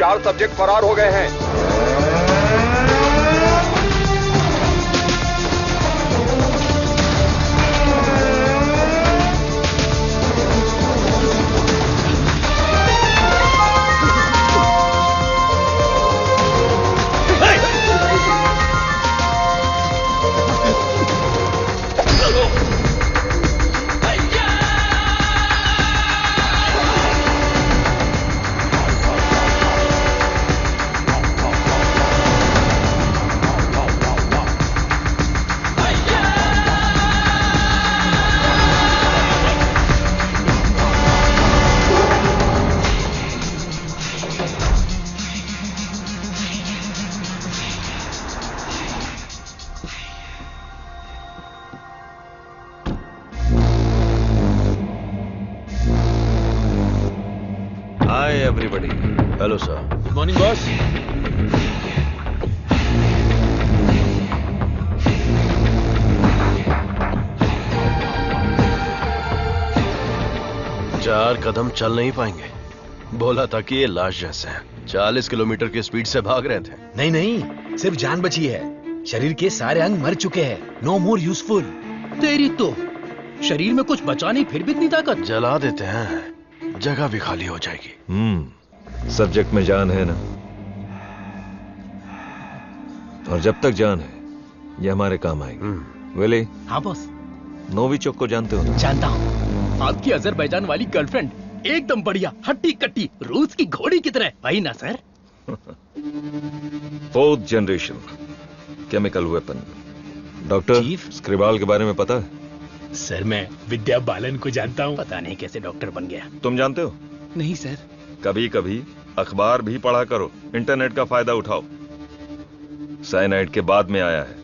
4 subject फरार हो गए हैं। everybody. Hello, sir. Good morning, boss. चार कदम चल नहीं पाएंगे। बोला था कि ये लाश जैसे हैं। 40 किलोमीटर की स्पीड से भाग रहे थे। नहीं नहीं, सिर्फ जान बची है। शरीर के सारे अंग मर चुके हैं। No more useful. तेरी तो शरीर में कुछ बचा नहीं, फिर भी इतनी ताकत। जला देते हैं, जगह भी खाली हो जाएगी। सब्जेक्ट में जान है ना, और जब तक जान है ये हमारे काम आएगी। वेले। हाँ बॉस। नोविचोक को जानते हो? जानता हूँ। आपकी अजरबैजान वाली गर्लफ्रेंड एकदम बढ़िया, हट्टी कट्टी, रूस की घोड़ी की तरह। वही ना सर? 4th generation chemical weapon. Doctor Skripal के बारे में पता है? सर मैं विद्या बालन को जानता हूँ। पता नहीं कैसे डॉक्टर बन गया। तुम जानते हो? नहीं सर। कभी कभी अखबार भी पढ़ा करो, इंटरनेट का फायदा उठाओ। साइनाइड के बाद में आया है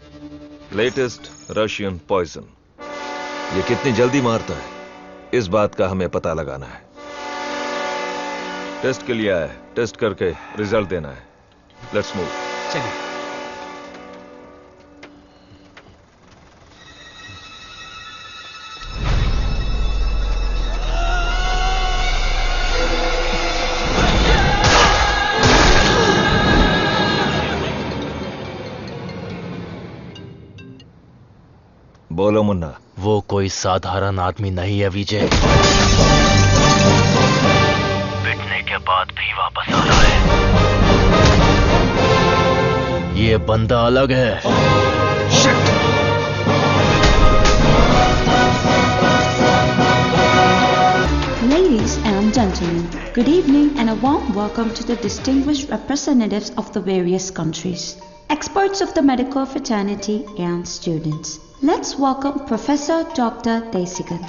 लेटेस्ट रशियन पॉइजन। ये कितनी जल्दी मारता है, इस बात का हमें पता लगाना है। टेस्ट के लिए आया है, टेस्ट करके रिजल्ट देना है। Let's move. चलिए। बोलो मुन्ना। वो कोई साधारण आदमी नहीं है विजय। पिटने के बाद भी वापस आ रहा है। ये बंदा अलग है। Ladies and gentlemen, good evening and a warm welcome to the distinguished representatives of the various countries, experts of the medical fraternity and students. Let's welcome Professor Dr. Desigan.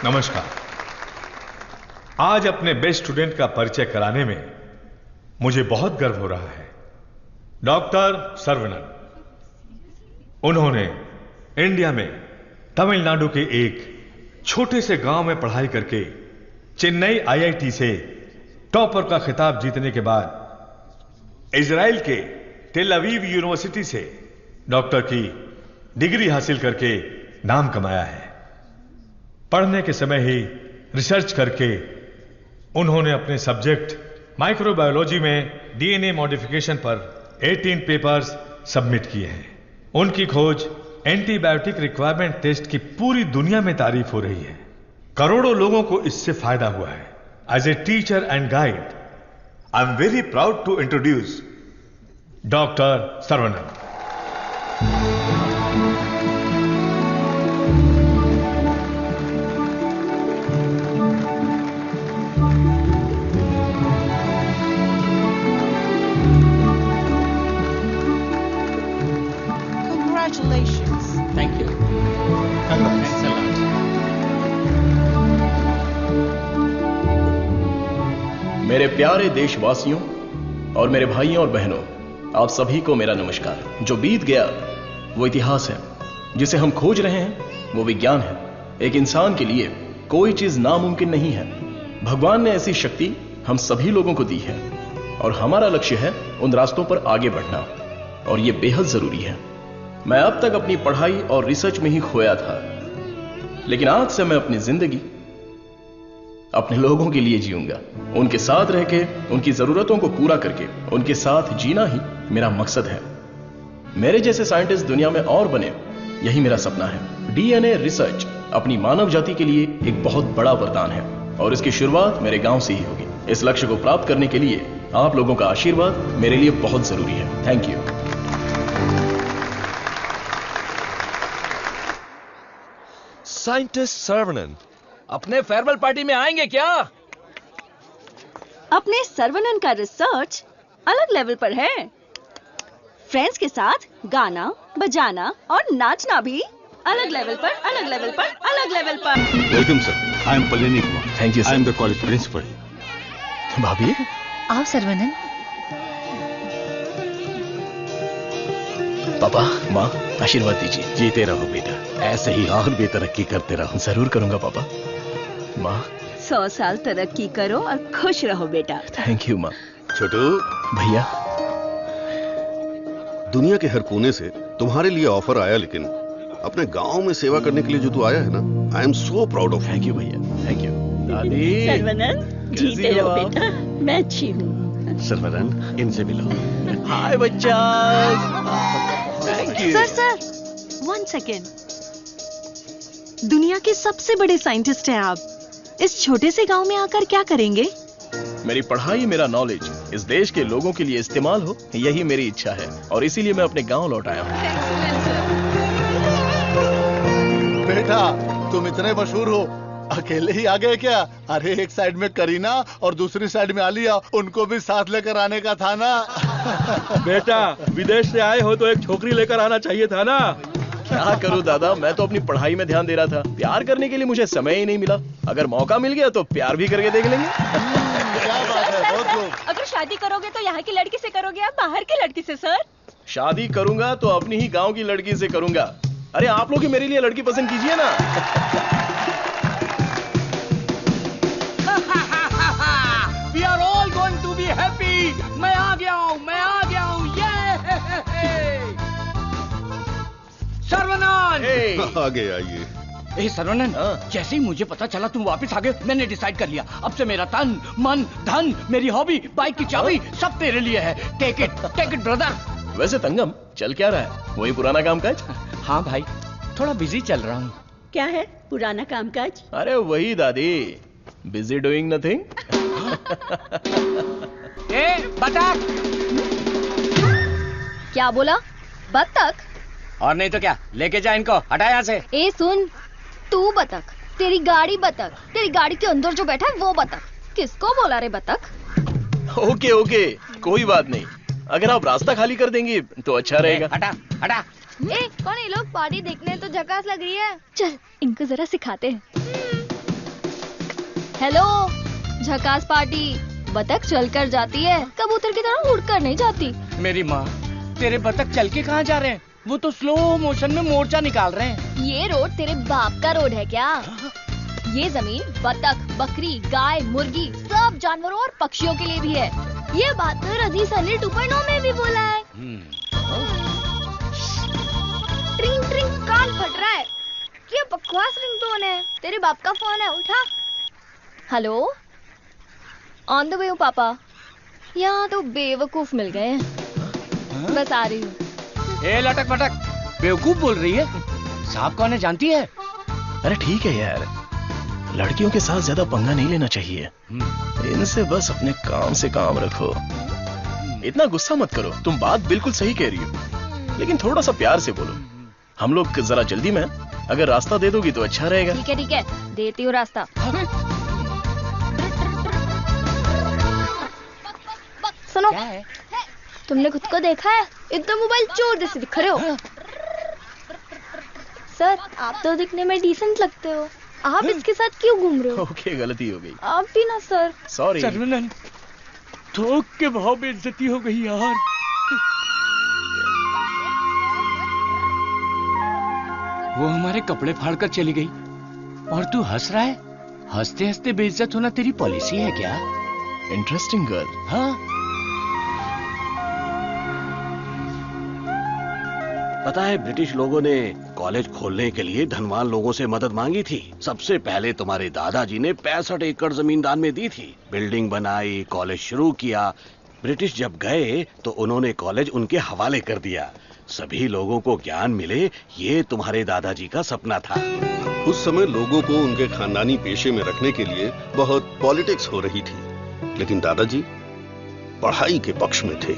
नमस्कार। आज अपने बेस्ट स्टूडेंट का परिचय कराने में मुझे बहुत गर्व हो रहा है। डॉक्टर सर्वनन। उन्होंने इंडिया में तमिलनाडु के एक छोटे से गांव में पढ़ाई करके चेन्नई आईआईटी से टॉपर का खिताब जीतने के बाद इजराइल के टेल अवीव यूनिवर्सिटी से डॉक्टर की डिग्री हासिल करके नाम कमाया है। पढ़ने के समय ही रिसर्च करके उन्होंने अपने सब्जेक्ट माइक्रोबायोलॉजी में डीएनए मॉडिफिकेशन पर 18 पेपर्स सबमिट किए हैं। उनकी खोज एंटीबायोटिक रिक्वायरमेंट टेस्ट की पूरी दुनिया में तारीफ हो रही है। करोड़ों लोगों को इससे फायदा हुआ है। As a teacher and guide, I am very proud to introduce doctor Saravanan. Congratulations. Thank you. Thanks a lot. मेरे प्यारे देशवासियों और मेरे भाइयों और बहनों, आप सभी को मेरा नमस्कार। जो बीत गया वो इतिहास है, जिसे हम खोज रहे हैं वो विज्ञान है। एक इंसान के लिए कोई चीज नामुमकिन नहीं है। भगवान ने ऐसी शक्ति हम सभी लोगों को दी है और हमारा लक्ष्य है उन रास्तों पर आगे बढ़ना, और ये बेहद जरूरी है। मैं अब तक अपनी पढ़ाई और रिसर्च में ही खोया था, लेकिन आज से मैं अपनी जिंदगी अपने लोगों के लिए जीऊंगा, उनके साथ रह के, उनकी जरूरतों को पूरा करके, उनके साथ जीना ही मेरा मकसद है। मेरे जैसे साइंटिस्ट दुनिया में और बने, यही मेरा सपना है। डीएनए रिसर्च अपनी मानव जाति के लिए एक बहुत बड़ा वरदान है और इसकी शुरुआत मेरे गांव से ही होगी। इस लक्ष्य को प्राप्त करने के लिए आप लोगों का आशीर्वाद मेरे लिए बहुत जरूरी है। Thank you. साइंटिस्ट सर्वनन, अपने फेयरवेल पार्टी में आएंगे क्या? अपने सर्वनन का रिसर्च अलग लेवल पर है। फ्रेंड्स के साथ गाना, बजाना और नाचना भी अलग लेवल पर, अलग लेवल पर, अलग लेवल पर। Welcome sir, I am Pallavi Kumar. Thank you sir. I am the college principal. भाभी, आओ सर्वनन। पापा, माँ, आशीर्वाद दीजिए। जीते रहो बेटा, ऐसे ही और भी तरक्की करते रहो। जरूर करूंगा पापा। माँ, 100 साल तरक्की करो और खुश रहो बेटा। थैंक यू माँ। छोटू भैया, दुनिया के हर कोने से तुम्हारे लिए ऑफर आया, लेकिन अपने गांव में सेवा करने के लिए जो तू आया है ना, आई am so proud of. Thank you भैया, थैंक यू। दादी, सर्वनन, जीते रहो बेटा, मैं अच्छी हूँ। सर्वनन, इनसे मिलो। हाय बच्चा। Thank you. Sir 1 second. दुनिया के सबसे बड़े साइंटिस्ट हैं आप, इस छोटे से गांव में आकर क्या करेंगे? मेरी पढ़ाई, मेरा नॉलेज इस देश के लोगों के लिए इस्तेमाल हो, यही मेरी इच्छा है और इसीलिए मैं अपने गांव लौट आया हूँ। बेटा, तुम इतने मशहूर हो, अकेले ही आ गए क्या? अरे एक साइड में करीना और दूसरी साइड में आलिया, उनको भी साथ लेकर आने का था ना। बेटा, विदेश से आए हो तो एक छोकरी लेकर आना चाहिए था ना। क्या करूं दादा, मैं तो अपनी पढ़ाई में ध्यान दे रहा था। प्यार करने के लिए मुझे समय ही नहीं मिला। अगर मौका मिल गया तो प्यार भी करके देख लेंगे। क्या बात है, बहुत खूब। अगर शादी करोगे तो यहाँ की लड़की से करोगे या बाहर की लड़की से? सर, शादी करूंगा तो अपनी ही गांव की लड़की से करूंगा। अरे आप लोग ही मेरे लिए लड़की पसंद कीजिए ना। We are all going to be happy. मैं आ गया हूँ, मैं आ गया हूँ। ये सर्वनन। आगे आइए। ए सर्वनन, जैसे ही मुझे पता चला तुम वापस आ गए, मैंने डिसाइड कर लिया, अब से मेरा तन, मन, धन, मेरी हॉबी, बाइक की चाबी सब तेरे लिए है। Take it brother. वैसे तंगम, चल क्या रहा है? वही पुराना कामकाज? हाँ भाई, थोड़ा बिजी चल रहा हूँ। क्या है पुराना कामकाज? अरे वही दादी, बिजी डूइंग नथिंग। बतख। क्या बोला? बतख? और नहीं तो क्या, लेके जा इनको, हटा यहाँ से। ए सुन, तू बतख, तेरी गाड़ी बतख, तेरी गाड़ी के अंदर जो बैठा है वो बतख। किसको बोला रे बतख? ओके ओके, कोई बात नहीं। अगर आप रास्ता खाली कर देंगी तो अच्छा रहेगा। हटा हटा। ए, कौन ये लोग? पार्टी देखने तो झकास लग रही है। चल इनको जरा सिखाते हैं। हेलो, झकास पार्टी। बतख चलकर जाती है, कबूतर की तरह उड़कर नहीं जाती। मेरी माँ, तेरे बतख चल के कहाँ जा रहे हैं? वो तो स्लो मोशन में मोर्चा निकाल रहे हैं। ये रोड तेरे बाप का रोड है क्या? ये जमीन बतख, बकरी, गाय, मुर्गी, सब जानवरों और पक्षियों के लिए भी है। ये बात तो रजीस अली 2.0 में भी बोला है। ट्रिंग ट्रिंग, कान फट रहा है। ये बकवास रिंगटोन है। तेरे बाप का फोन है, उठा। हेलो, ऑन द वे हूँ पापा। यहाँ तो बेवकूफ मिल गए हैं। बस आ रही हूँ। ए लटक पटक, बेवकूफ बोल रही है? साहब कौन है जानती है? अरे ठीक है यार, लड़कियों के साथ ज्यादा पंगा नहीं लेना चाहिए। इनसे बस अपने काम से काम रखो। इतना गुस्सा मत करो, तुम बात बिल्कुल सही कह रही हो, लेकिन थोड़ा सा प्यार से बोलो। हम लोग जरा जल्दी में, अगर रास्ता दे दोगी तो अच्छा रहेगा। ठीक है, देती हूँ रास्ता। सुनो, तुमने खुद को देखा है? एकदम मोबाइल चोर जैसे दिख रहे हो। सर, आप तो दिखने में डिसेंट लगते हो, आप इसके साथ क्यों घूम रहे हो? ओके, गलती हो गई। आप भी ना सर। सॉरी। सर्वनन, थोक के भाव बेइज्जती हो गई यार। वो हमारे कपड़े फाड़ कर चली गई और तू हंस रहा है? हंसते हंसते बेइज्जत होना तेरी पॉलिसी है क्या? Interesting girl. हाँ, पता है ब्रिटिश लोगों ने कॉलेज खोलने के लिए धनवान लोगों से मदद मांगी थी। सबसे पहले तुम्हारे दादाजी ने 65 एकड़ जमीन दान में दी थी। बिल्डिंग बनाई, कॉलेज शुरू किया। ब्रिटिश जब गए तो उन्होंने कॉलेज उनके हवाले कर दिया। सभी लोगों को ज्ञान मिले, ये तुम्हारे दादाजी का सपना था। उस समय लोगों को उनके खानदानी पेशे में रखने के लिए बहुत पॉलिटिक्स हो रही थी, लेकिन दादाजी पढ़ाई के पक्ष में थे।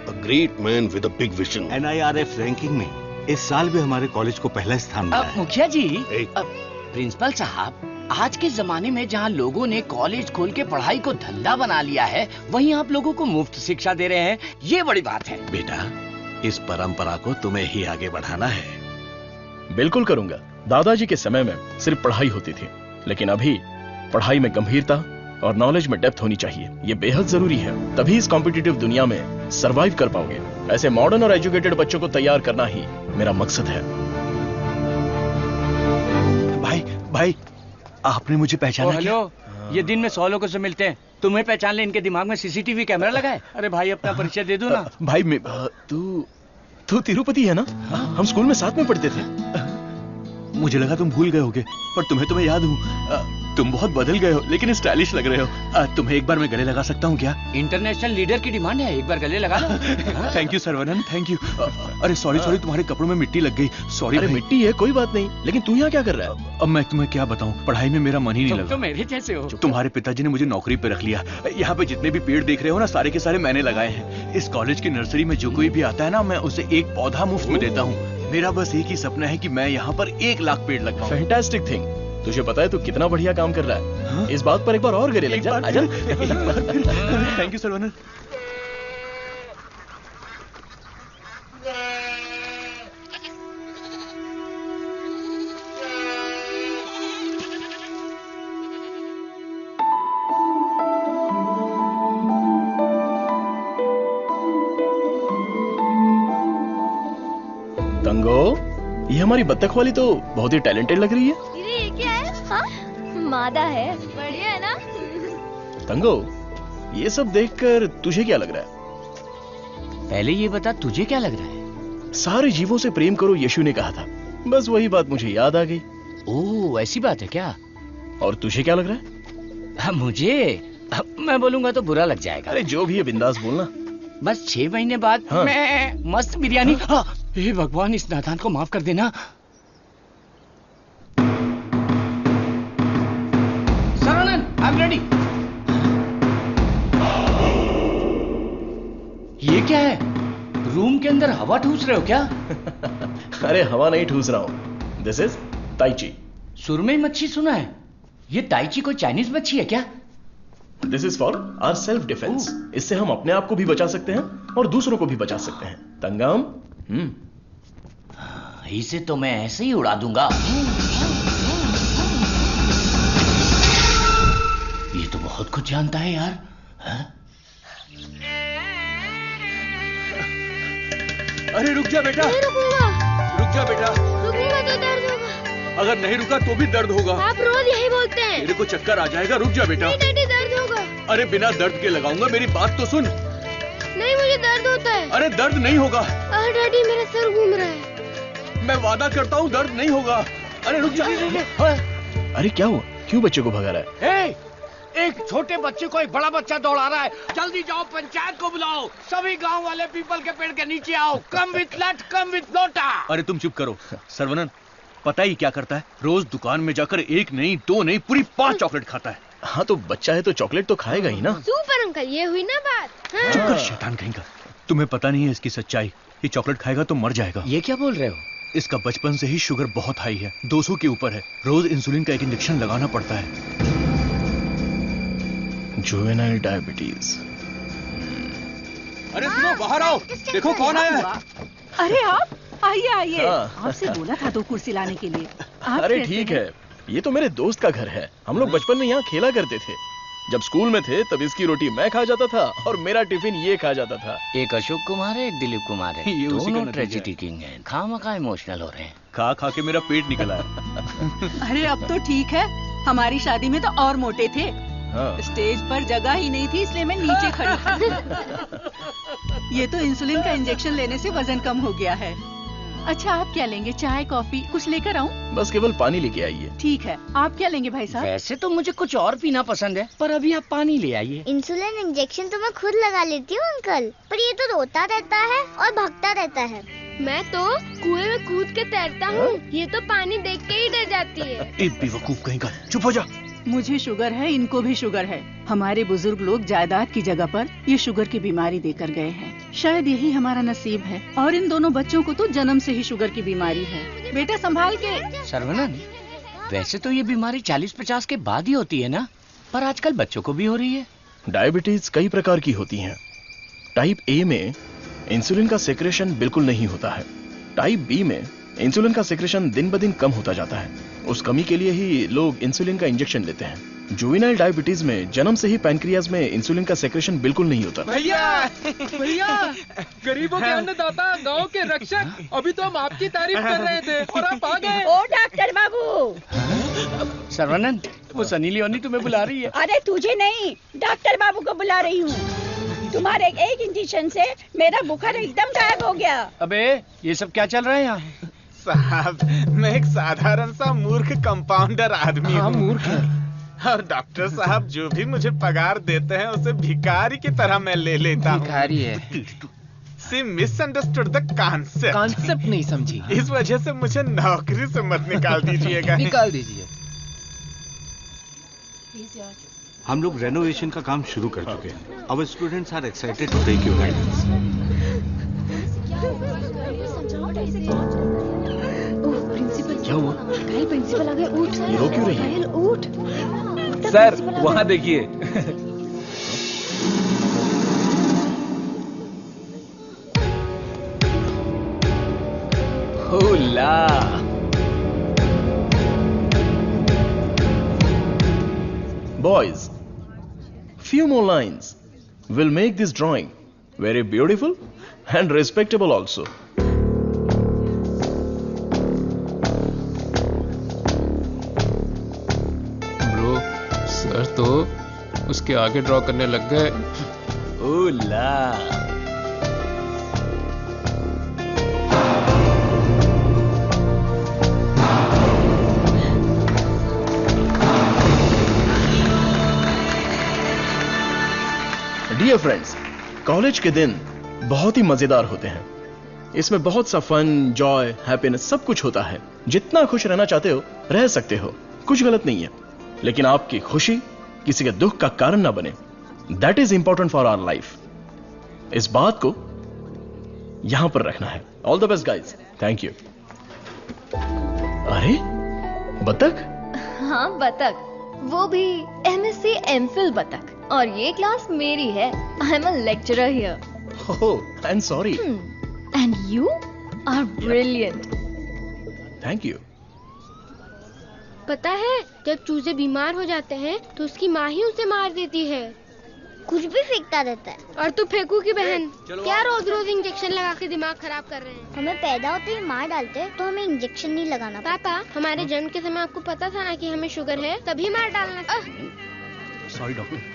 A great man with a big vision. NIRF ranking में इस साल भी हमारे कॉलेज को पहला स्थान मिला है। मुखिया जी, प्रिंसिपल साहब, आज के जमाने में जहाँ लोगों ने कॉलेज खोल के पढ़ाई को धंधा बना लिया है, वहीं आप लोगों को मुफ्त शिक्षा दे रहे हैं, ये बड़ी बात है। बेटा, इस परंपरा को तुम्हें ही आगे बढ़ाना है। बिल्कुल करूंगा। दादाजी के समय में सिर्फ पढ़ाई होती थी, लेकिन अभी पढ़ाई में गंभीरता और नॉलेज में डेप्थ होनी चाहिए। ये बेहद जरूरी है, तभी इस कॉम्पिटिटिव दुनिया में सरवाइव कर पाओगे। ऐसे मॉडर्न और एजुकेटेड बच्चों को तैयार करना ही मेरा मकसद है। भाई, आपने मुझे पहचाना? हेलो, ये दिन में 100 लोगों से मिलते हैं, तुम्हें पहचान ले, इनके दिमाग में CCTV कैमरा लगा है। अरे भाई, अपना परिचय दे दो ना। भाई, तू तिरुपति है ना? हम स्कूल में साथ में पढ़ते थे। मुझे लगा तुम भूल गए होगे, पर तुम्हें तो मैं याद हूँ। तुम बहुत बदल गए हो, लेकिन स्टाइलिश लग रहे हो। तुम्हें एक बार मैं गले लगा सकता हूँ क्या? इंटरनेशनल लीडर की डिमांड है, एक बार गले लगा लो। Thank you Saravanan, thank you. अरे सॉरी, तुम्हारे कपड़ों में मिट्टी लग गई। सॉरी। अरे मिट्टी है, कोई बात नहीं, लेकिन तू यहाँ क्या कर रहा है? अब मैं तुम्हें क्या बताऊँ, पढ़ाई में मेरा मन ही नहीं लगा। तो मेरे जैसे हो। तुम्हारे पिताजी ने मुझे नौकरी पे रख लिया। यहाँ पे जितने भी पेड़ देख रहे हो ना, सारे के सारे मैंने लगाए हैं। इस कॉलेज की नर्सरी में जो कोई भी आता है ना, मैं उसे एक पौधा मुफ्त में देता हूँ। मेरा बस एक ही सपना है कि मैं यहाँ पर 1 लाख पेड़ लगाऊं। Fantastic thing. तुझे पता है तू कितना बढ़िया काम कर रहा है। हाँ? इस बात पर एक बार और गले लग जा। आजा। Thank you Saravanan. तंगो, ये हमारी बत्तख वाली तो बहुत ही टैलेंटेड लग रही है। ये क्या है? हाँ? मादा है। बढ़िया है ना? तंगो, ये सब देखकर तुझे क्या लग रहा है? पहले ये बता, तुझे क्या लग रहा है? सारे जीवों से प्रेम करो, यीशु ने कहा था। बस वही बात मुझे याद आ गई। ओह, ऐसी बात है क्या? और तुझे क्या लग रहा है? मुझे, मैं बोलूंगा तो बुरा लग जाएगा। अरे जो भी है बिंदास बोलना। बस 6 महीने बाद हाँ। मैं मस्त बिरयानी। हाँ, हे भगवान, इस नादान को माफ कर देना। Saravanan, I am ready. ये क्या है? रूम के अंदर हवा ठूस रहे हो क्या? अरे हवा नहीं ठूस रहा हूं। This is tai chi. सुरमई मच्छी सुना है, ये ताइची कोई चाइनीज मच्छी है क्या? This is for our self defence. इससे हम अपने आप को भी बचा सकते हैं और दूसरों को भी बचा सकते हैं। तंगम, इसे तो मैं ऐसे ही उड़ा दूंगा। ये तो बहुत कुछ जानता है यार। अरे रुक जा बेटा। नहीं रुकूंगा। रुक जा बेटा। रुकूंगा तो दर्द होगा। अगर नहीं रुका तो भी दर्द होगा। आप रोज यही बोलते हैं। मेरे को चक्कर आ जाएगा, रुक जा बेटा। नहीं डैडी, दर्द होगा। अरे बिना दर्द के लगाऊंगा, मेरी बात तो सुन। नहीं, मुझे दर्द होता है। अरे दर्द नहीं होगा। डैडी, मेरा सर घूम रहा है। मैं वादा करता हूँ दर्द नहीं होगा। अरे रुक जा। अरे क्या हुआ? क्यों बच्चे को भगा रहा है? एक छोटे बच्चे को एक बड़ा बच्चा दौड़ा रहा है। जल्दी जाओ, पंचायत को बुलाओ। सभी गांव वाले पीपल के पेड़ के नीचे आओ। कम विथ लट, कम विथ लोटा। अरे तुम चुप करो। सर्वनन, पता ही क्या करता है? रोज दुकान में जाकर 1 नहीं 2 नहीं पूरी 5 चॉकलेट खाता है। हाँ तो बच्चा है तो चॉकलेट तो खाएगा ही ना। सुपर अंकल, ये हुई ना बात। हाँ। चुप कर शैतान कहीं का। तुम्हें पता नहीं है इसकी सच्चाई। ये चॉकलेट खाएगा तो मर जाएगा। ये क्या बोल रहे हो? इसका बचपन से ही शुगर बहुत हाई है, 200 के ऊपर है। रोज इंसुलिन का एक इंजेक्शन लगाना पड़ता है। Juvenile diabetes. अरे सुनो, बाहर आओ, देखो कौन आया है। अरे आप आइए आइए। आपसे बोला था 2 कुर्सी लाने के लिए। अरे ठीक है, ये तो मेरे दोस्त का घर है। हम लोग बचपन में यहाँ खेला करते थे। जब स्कूल में थे तब इसकी रोटी मैं खा जाता था और मेरा टिफिन ये खा जाता था। एक अशोक कुमार है, एक दिलीप कुमार है। ये उसी का दोनों नतीजा ट्रेजेडी किंग हैं। खामखा इमोशनल हो रहे हैं। खा खा के मेरा पेट निकला है। अरे अब तो ठीक है, हमारी शादी में तो और मोटे थे। हाँ। स्टेज पर जगह ही नहीं थी, इसलिए मैं नीचे खड़ी थी। ये तो इंसुलिन का इंजेक्शन लेने से वजन कम हो गया है। अच्छा आप क्या लेंगे, चाय कॉफी कुछ लेकर आऊं? बस केवल पानी लेके आइए। ठीक है, आप क्या लेंगे भाई साहब? वैसे तो मुझे कुछ और पीना पसंद है, पर अभी आप पानी ले आइए। इंसुलिन इंजेक्शन तो मैं खुद लगा लेती हूँ अंकल, पर ये तो रोता रहता है और भागता रहता है। मैं तो कुएं में कूद के तैरता हूँ, ये तो पानी देख के ही डर जाती है। एक बेवकूफ कहीं का, चुप हो जा। मुझे शुगर है, इनको भी शुगर है। हमारे बुजुर्ग लोग जायदाद की जगह पर ये शुगर की बीमारी देकर गए हैं। शायद यही हमारा नसीब है। और इन दोनों बच्चों को तो जन्म से ही शुगर की बीमारी है। बेटा संभाल के। सर्वनन, वैसे तो ये बीमारी 40-50 के बाद ही होती है ना, पर आजकल बच्चों को भी हो रही है। डायबिटीज कई प्रकार की होती हैं। टाइप ए में इंसुलिन का सेक्रेशन बिल्कुल नहीं होता है। टाइप बी में इंसुलिन का सेक्रेशन दिन ब दिन कम होता जाता है। उस कमी के लिए ही लोग इंसुलिन का इंजेक्शन लेते हैं। जुवेनाइल डायबिटीज में जन्म से ही पैनक्रियाज में इंसुलिन का सेक्रेशन बिल्कुल नहीं होता। भैया गरीबों के अन्नदाता, गांव के रक्षक, अभी तो हम आपकी तारीफ कर रहे थे और आप आ गए। ओ डॉक्टर बाबू। सर्वनन, वो सनी लियोनी तुम्हें बुला रही है। अरे तुझे नहीं, डॉक्टर बाबू को बुला रही हूँ। तुम्हारे एक इंजेक्शन से मेरा बुखार एकदम गायब हो गया। अबे ये सब क्या चल रहा है यहाँ? साहब, मैं एक साधारण सा मूर्ख कंपाउंडर आदमी हूँ। मूर्ख है। और डॉक्टर साहब जो भी मुझे पगार देते हैं उसे भिखारी की तरह मैं ले लेता हूँ। भिखारी है। सी मिसअंडरस्टूड द कॉन्सेप्ट। कॉन्सेप्ट नहीं समझी। इस वजह से मुझे नौकरी से मत निकाल दीजिएगा। निकाल दीजिए। हम लोग रेनोवेशन का काम शुरू कर चुके हैं। Our students are excited to take your guidance. क्या हुआ? कल प्रिंसिपल आ गए। उठ सर। रो क्यों रही है? उठ। सर वहाँ देखिए। होला। Boys, few more lines will make this drawing very beautiful and respectable also. Bro, sir तो उसके आगे ड्रॉ करने लग गए। ओला। डियर फ्रेंड्स, कॉलेज के दिन बहुत ही मजेदार होते हैं। इसमें बहुत सा फन, जॉय, हैप्पीनेस सब कुछ होता है। जितना खुश रहना चाहते हो रह सकते हो, कुछ गलत नहीं है। लेकिन आपकी खुशी किसी के दुख का कारण ना बने, that is important for our life. इस बात को यहां पर रखना है। All the best guys. Thank you. अरे बतख? हाँ बतख, वो भी MSc MPhil बतख। और ये क्लास मेरी है। I am a lecturer here. Oh, I am sorry. And you are brilliant. Thank you. पता है, जब चूजे बीमार हो जाते हैं तो उसकी माँ ही उसे मार देती है। कुछ भी फेंकता रहता है। और तू फेंकू की बहन, क्या रोज रोज इंजेक्शन लगा के दिमाग खराब कर रहे हैं। हमें पैदा होते ही मार डालते तो हमें इंजेक्शन नहीं लगाना। पापा, हमारे जन्म के समय आपको पता था ना कि हमें शुगर है, तभी मार डालना। Sorry doctor.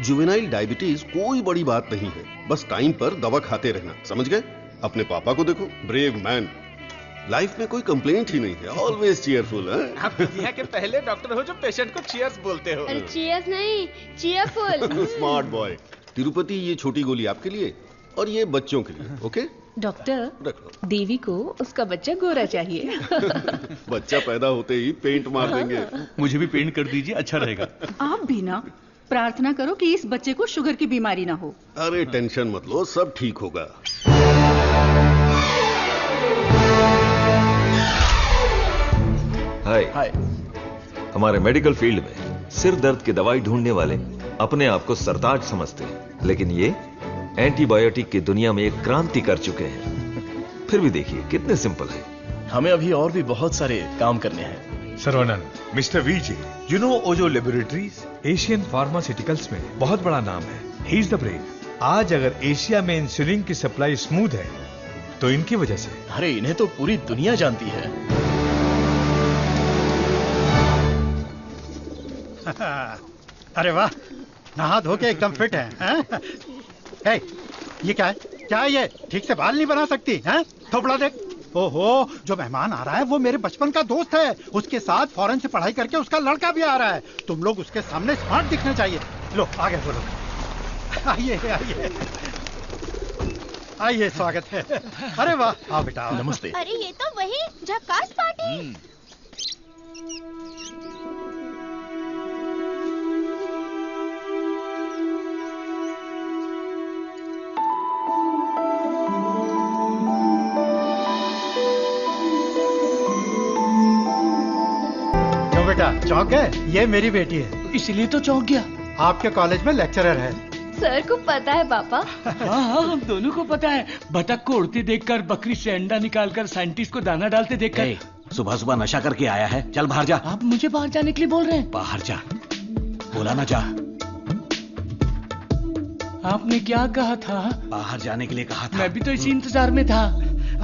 जुवेनाइल डायबिटीज कोई बड़ी बात नहीं है, बस टाइम पर दवा खाते रहना, समझ गए? अपने पापा को देखो, ब्रेव मैन, लाइफ में कोई कंप्लेंट ही नहीं है, ऑलवेज चीयरफुल है। आप दुनिया के पहले डॉक्टर हो जो पेशेंट को चीयर्स बोलते हो। अरे चीयर्स नहीं, चीयरफुल। Smart boy. तिरुपति, ये छोटी गोली आपके लिए और ये बच्चों के लिए, ओके? डॉक्टर, देवी को उसका बच्चा गोरा चाहिए। बच्चा पैदा होते ही पेंट मार देंगे। मुझे भी पेंट कर दीजिए, अच्छा रहेगा। आप भी ना प्रार्थना करो कि इस बच्चे को शुगर की बीमारी ना हो। अरे टेंशन मत लो, सब ठीक होगा। हाय। हमारे मेडिकल फील्ड में सिर दर्द की दवाई ढूंढने वाले अपने आप को सरताज समझते हैं, लेकिन ये एंटीबायोटिक की दुनिया में एक क्रांति कर चुके हैं। फिर भी देखिए कितने सिंपल है। हमें अभी और भी बहुत सारे काम करने हैं। Saravanan, mister VJ, you know Ojo laboratories Asian pharmaceuticals में बहुत बड़ा नाम है। He is the brain. आज अगर एशिया में इंसुलिन की सप्लाई स्मूथ है तो इनकी वजह से। अरे इन्हें तो पूरी दुनिया जानती है। अरे वाह, नहा धो के एकदम फिट है। हे, ये क्या है? क्या है ये? ठीक से बाल नहीं बना सकती हैं? थोपड़ा देख। ओहो, जो मेहमान आ रहा है वो मेरे बचपन का दोस्त है। उसके साथ फॉरेन से पढ़ाई करके उसका लड़का भी आ रहा है। तुम लोग उसके सामने स्मार्ट दिखने चाहिए। लो आगे बोलो। आइए आइए आइए, स्वागत है। अरे वाह, आओ बेटा। नमस्ते। अरे ये तो वही झक्कास पार्टी। क्यों बेटा, चौंक गए? ये मेरी बेटी है। इसलिए तो चौंक गया। आपके कॉलेज में लेक्चरर है। सर को पता है पापा। हाँ, हम दोनों को पता है। बतख को उड़ते देखकर, बकरी से अंडा निकालकर, साइंटिस्ट को दाना डालते देखकर। सुबह सुबह नशा करके आया है, चल बाहर जा। आप मुझे बाहर जाने के लिए बोल रहे हैं? बाहर जा, बोला ना जा। आपने क्या कहा था? बाहर जाने के लिए कहा था। मैं भी तो इसी इंतजार में था।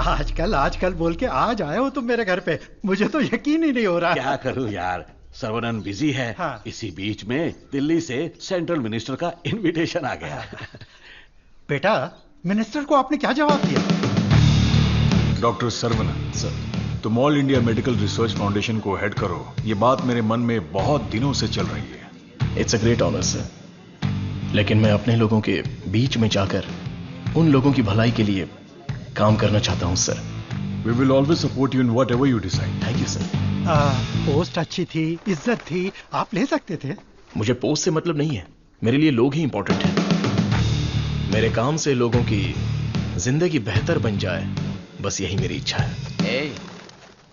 आजकल बोल के आज आए हो तुम मेरे घर पे। मुझे तो यकीन ही नहीं हो रहा। क्या करूं यार, सर्वनन बिजी है। हाँ। इसी बीच में दिल्ली से सेंट्रल मिनिस्टर का इनविटेशन आ गया। बेटा, मिनिस्टर को आपने क्या जवाब दिया? डॉक्टर सर्वनन सर, तुम all India medical research foundation को हेड करो, ये बात मेरे मन में बहुत दिनों से चल रही है। It's a great honour sir, लेकिन मैं अपने लोगों के बीच में जाकर उन लोगों की भलाई के लिए काम करना चाहता हूं sir. We will always support you in whatever you decide. Thank you sir. Post अच्छी थी, इज्जत थी, आप ले सकते थे। मुझे पोस्ट से मतलब नहीं है, मेरे लिए लोग ही इंपॉर्टेंट हैं। मेरे काम से लोगों की जिंदगी बेहतर बन जाए, बस यही मेरी इच्छा है।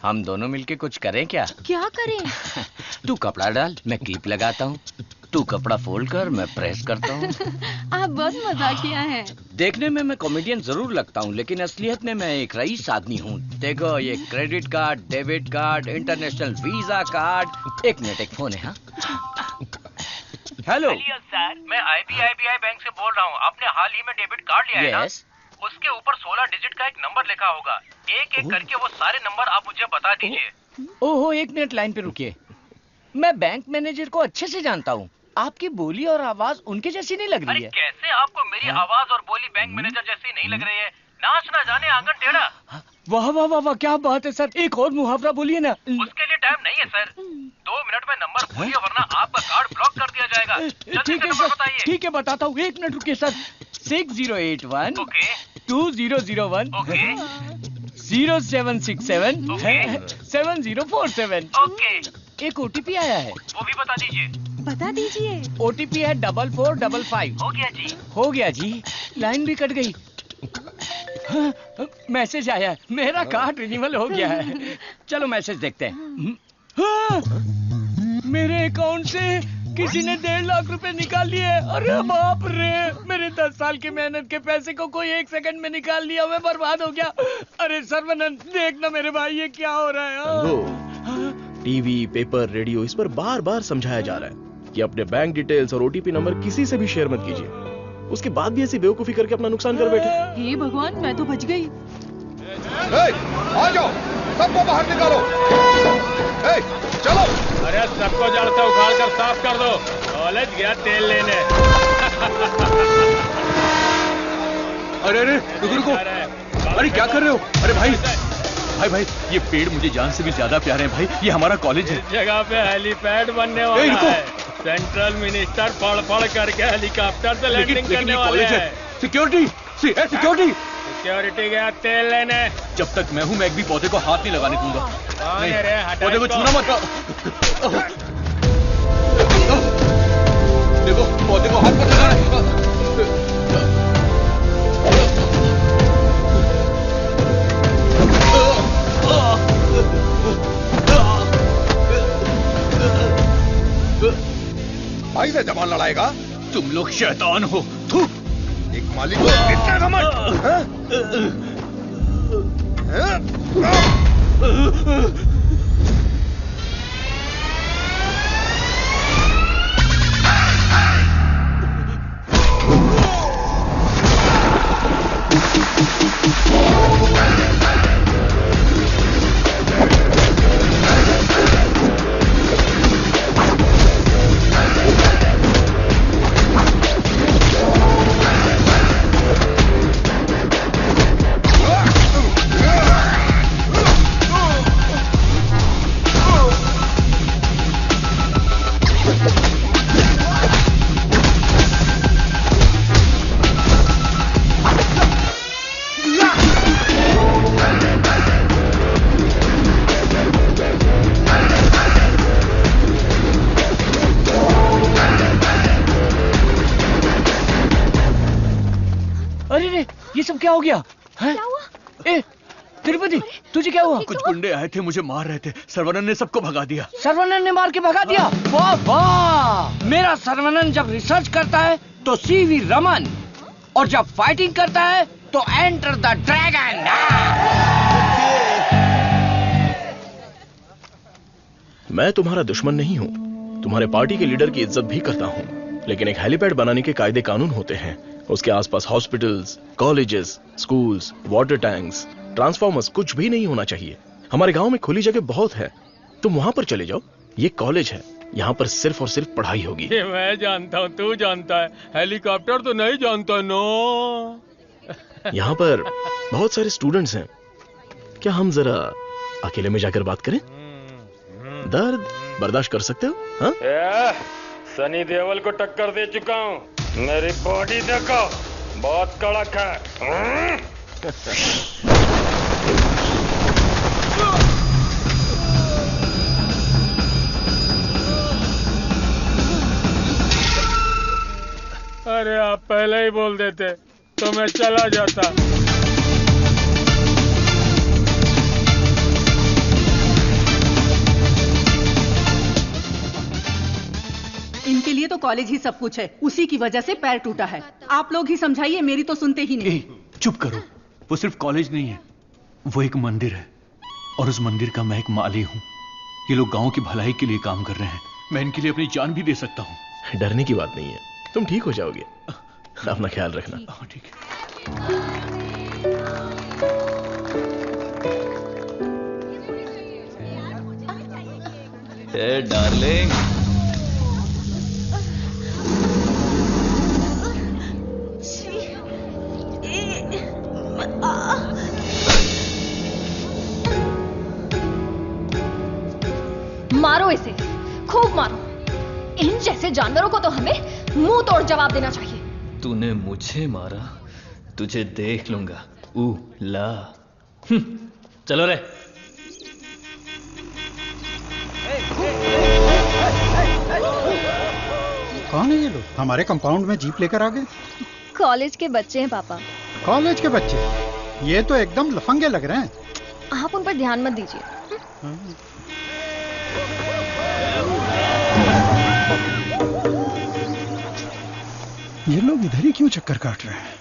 हम दोनों मिलके कुछ करें क्या? क्या करें? तू कपड़ा डाल, मैं क्लिप लगाता हूँ। तू कपड़ा फोल्ड कर, मैं प्रेस करता हूँ। आप बहुत मजाकिया हैं। देखने में मैं कॉमेडियन जरूर लगता हूँ, लेकिन असलियत में मैं एक रईस आदमी हूँ। देखो, ये credit card, debit card, international visa card. एक मिनट, एक फोन है। हाँ, हेलो सर, मैं IBI बैंक से बोल रहा हूँ। आपने हाल ही में डेबिट कार्ड लिया है ना? उसके ऊपर 16 डिजिट का एक नंबर लिखा होगा। एक एक करके वो सारे नंबर आप मुझे बता दीजिए। ओहो, एक मिनट लाइन पे रुकिए। मैं बैंक मैनेजर को अच्छे से जानता हूँ। आपकी बोली और आवाज उनके जैसी नहीं लग रही है। कैसे आपको मेरी आवाज और बोली बैंक मैनेजर जैसी नहीं लग रही है? नाच ना जाने आंगन टेढ़ा। वाह वाह वाह वाह, क्या बात है सर। एक और मुहावरा बोलिए ना। उसके लिए टाइम नहीं है सर। 2 मिनट में नंबर बोलिए, वरना आपका कार्ड ब्लॉक कर दिया जाएगा। ठीक है सर, ठीक है, बताता हूँ। 1 मिनट रुकिए सर। 6081 2001 0767 7047। एक OTP आया है, वो भी बता दीजिए। बता दीजिए। OTP है 4455। हो गया जी। हो गया जी। लाइन भी कट गई। हाँ, मैसेज आया, मेरा कार्ड रिन्यूअल हो गया है। चलो मैसेज देखते हैं। हाँ, मेरे अकाउंट से किसी ने 1.5 लाख रुपए निकाल लिए। अरे बाप रे, मेरे 10 साल की मेहनत के पैसे को कोई 1 सेकंड में निकाल लिया। मैं बर्बाद हो गया। अरे सर्वनन, देखना मेरे भाई, ये क्या हो रहा है? टीवी, पेपर, रेडियो, इस पर बार बार समझाया जा रहा है कि अपने बैंक डिटेल्स और OTP नंबर किसी से भी शेयर मत कीजिए। उसके बाद भी ऐसी बेवकूफी करके अपना नुकसान कर बैठे। हे भगवान, मैं तो बच गई। आ जाओ, सबको बाहर निकालो। चलो। अरे सबको जड़ से उखाड़ कर साफ कर दो। कॉलेज गया तेल लेने। अरे अरे, रुको। अरे क्या कर रहे हो? अरे भाई, ये पेड़ मुझे जान से भी ज्यादा प्यारे हैं भाई। ये हमारा कॉलेज है। इस जगह पे हेलीपैड बनने वाला है। सेंट्रल मिनिस्टर पढ़ करके हेलीकॉप्टर से लैंडिंग करने वाले हैं। सिक्योरिटी। सिक्योरिटी गया तेल लेने। जब तक मैं हूँ, मैं एक भी पौधे को हाथ नहीं लगाने दूंगा। पौधे को छूना मत। देखो, पौधे को हाथ मत लगाना। भाई से जबान लड़ाएगा? तुम लोग शैतान हो। थू। एक मालिक को इतना घमंड। अरे रे, ये सब क्या हो गया? हैं? ए, तिरुपति, तुझे क्या हुआ? कुछ गुंडे आए थे, मुझे मार रहे थे। सर्वनन ने सबको भगा दिया। सर्वनन ने मार के भगा दिया? वाह वाह! मेरा सर्वनन जब रिसर्च करता है तो सीवी रमन, और जब फाइटिंग करता है तो एंटर द ड्रैगन। मैं तुम्हारा दुश्मन नहीं हूँ, तुम्हारे पार्टी के लीडर की इज्जत भी करता हूँ, लेकिन एक हेलीपैड बनाने के कायदे कानून होते हैं। उसके आसपास hospitals, colleges, schools, water tanks, transformers कुछ भी नहीं होना चाहिए। हमारे गांव में खुली जगह बहुत है, तुम वहां पर चले जाओ। ये कॉलेज है, यहाँ पर सिर्फ और सिर्फ पढ़ाई होगी। ये मैं जानता हूँ, तू जानता है, हेलीकॉप्टर तो नहीं जानता। नो, यहाँ पर बहुत सारे स्टूडेंट्स हैं, क्या हम जरा अकेले में जाकर बात करें? दर्द बर्दाश्त कर सकते हो? हाँ? सनी देओल को टक्कर दे चुका हूँ, मेरी बॉडी देखो, बहुत कड़क है। अरे आप पहले ही बोल देते तो मैं चला जाता। इनके लिए तो कॉलेज ही सब कुछ है, उसी की वजह से पैर टूटा है। आप लोग ही समझाइए, मेरी तो सुनते ही नहीं। चुप करो, वो सिर्फ कॉलेज नहीं है, वो एक मंदिर है, और उस मंदिर का मैं एक माली हूँ। ये लोग गांव की भलाई के लिए काम कर रहे हैं, मैं इनके लिए अपनी जान भी दे सकता हूँ। डरने की बात नहीं है, तुम ठीक हो जाओगे, अपना ख्याल रखना। ठीक है। हे डार्लिंग, मारो इसे, खूब मारो। इन जैसे जानवरों को तो हमें मुंह तोड़ जवाब देना चाहिए। तूने मुझे मारा, तुझे देख लूंगा। ला चलो रे। कौन है ये लोग? हमारे कंपाउंड में जीप लेकर आ गए। कॉलेज के बच्चे हैं पापा। कॉलेज के बच्चे? ये तो एकदम लफंगे लग रहे हैं। आप उन पर ध्यान मत दीजिए। ये लोग इधर ही क्यों चक्कर काट रहे हैं?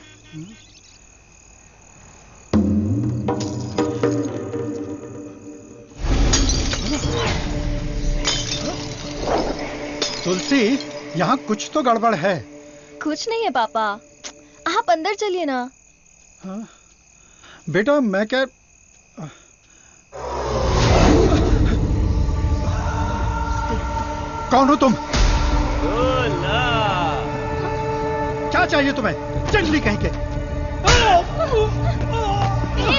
तुलसी, यहाँ कुछ तो गड़बड़ है। कुछ नहीं है पापा, आप अंदर चलिए ना। हाँ? बेटा मैं क्या, कौन हो तुम? क्या चाहिए तुम्हें? जंगली कहीं के।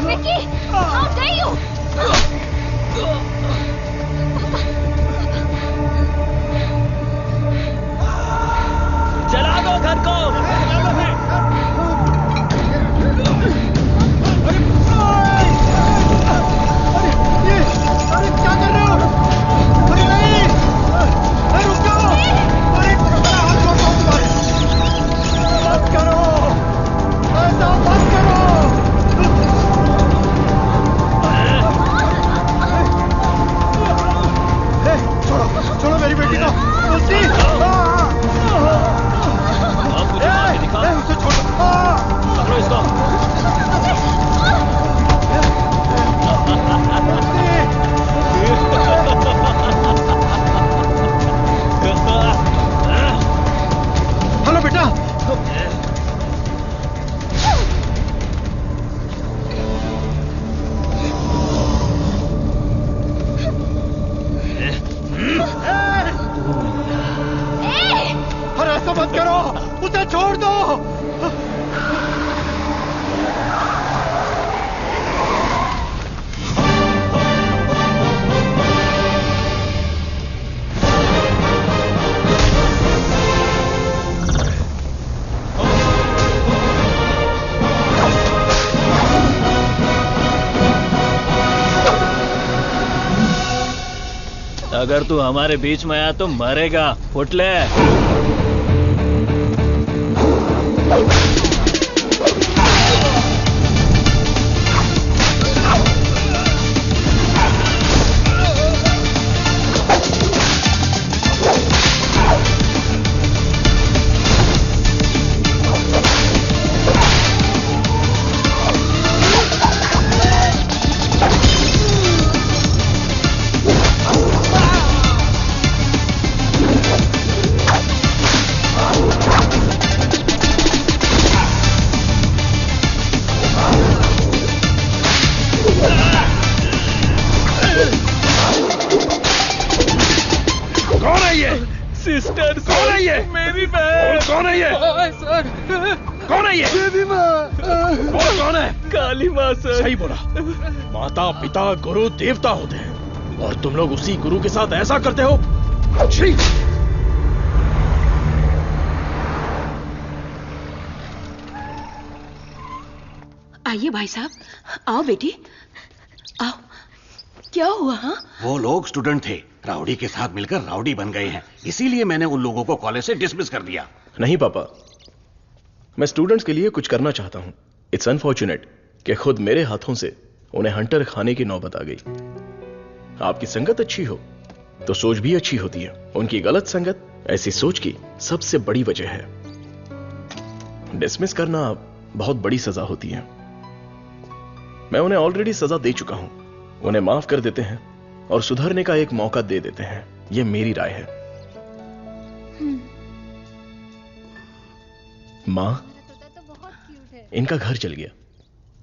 Vicky, how dare you? जला दो घर को। अरे क्या कर रहे हो? अरे नहीं, अरे रुक जाओ। अरे हाथ छोड़ो तुम्हारे। मत करो, ऐसा मत करो। छोड़ो छोड़ो मेरी बेटी को। तुलसी, उसे छोड़ो। पकड़ो इसको। हेलो बेटा। अरे ऐसा मत करो, उसे छोड़ दो। अगर तू हमारे बीच में आया तो मरेगा। उठ ले। कौन है? काली माँ सर। सही बोला। माता पिता गुरु देवता होते हैं और तुम लोग उसी गुरु के साथ ऐसा करते हो। छी! आइए भाई साहब, आओ बेटी, आओ। क्या हुआ? हाँ, वो लोग स्टूडेंट थे, राउडी के साथ मिलकर राउडी बन गए हैं, इसीलिए मैंने उन लोगों को कॉलेज से डिसमिस कर दिया। नहीं पापा, मैं स्टूडेंट्स के लिए कुछ करना चाहता हूं। इट्स अनफॉर्चुनेट कि खुद मेरे हाथों से उन्हें हंटर खाने की नौबत आ गई। आपकी संगत अच्छी हो तो सोच भी अच्छी होती है। उनकी गलत संगत ऐसी सोच की सबसे बड़ी वजह है। डिसमिस करना बहुत बड़ी सजा होती है। मैं उन्हें ऑलरेडी सजा दे चुका हूं। उन्हें माफ कर देते हैं और सुधरने का एक मौका दे देते हैं। यह मेरी राय है। मां, इनका घर जल गया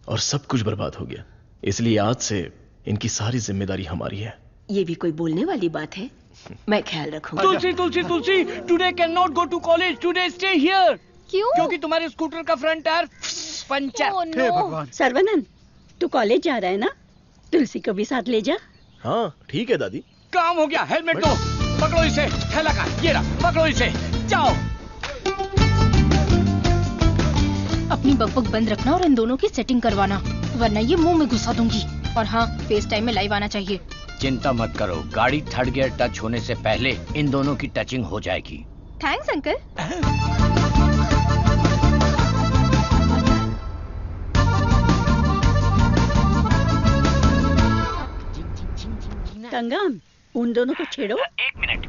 और सब कुछ बर्बाद हो गया, इसलिए आज से इनकी सारी जिम्मेदारी हमारी है। ये भी कोई बोलने वाली बात है? मैं ख्याल रखूंगा। Tulsi Tulsi Tulsi, today can not go to college, today stay here. क्यों? क्योंकि तुम्हारे स्कूटर का फ्रंट टायर पंचर। हे भगवान। सर्वनंद, तू कॉलेज जा रहा है ना? तुलसी को भी साथ ले जा। हाँ ठीक है दादी। काम हो गया। हेलमेट दो, पकड़ो इसे। थैला का ये रहा, पकड़ो इसे, जाओ। अपनी बकबक बंद रखना और इन दोनों की सेटिंग करवाना, वरना ये मुंह में घुसा दूंगी। और हाँ, फेस टाइम में लाइव आना चाहिए। चिंता मत करो, गाड़ी थर्ड गियर टच होने से पहले इन दोनों की टचिंग हो जाएगी। Thanks uncle. कंगन, उन दोनों को छेड़ो। एक मिनट।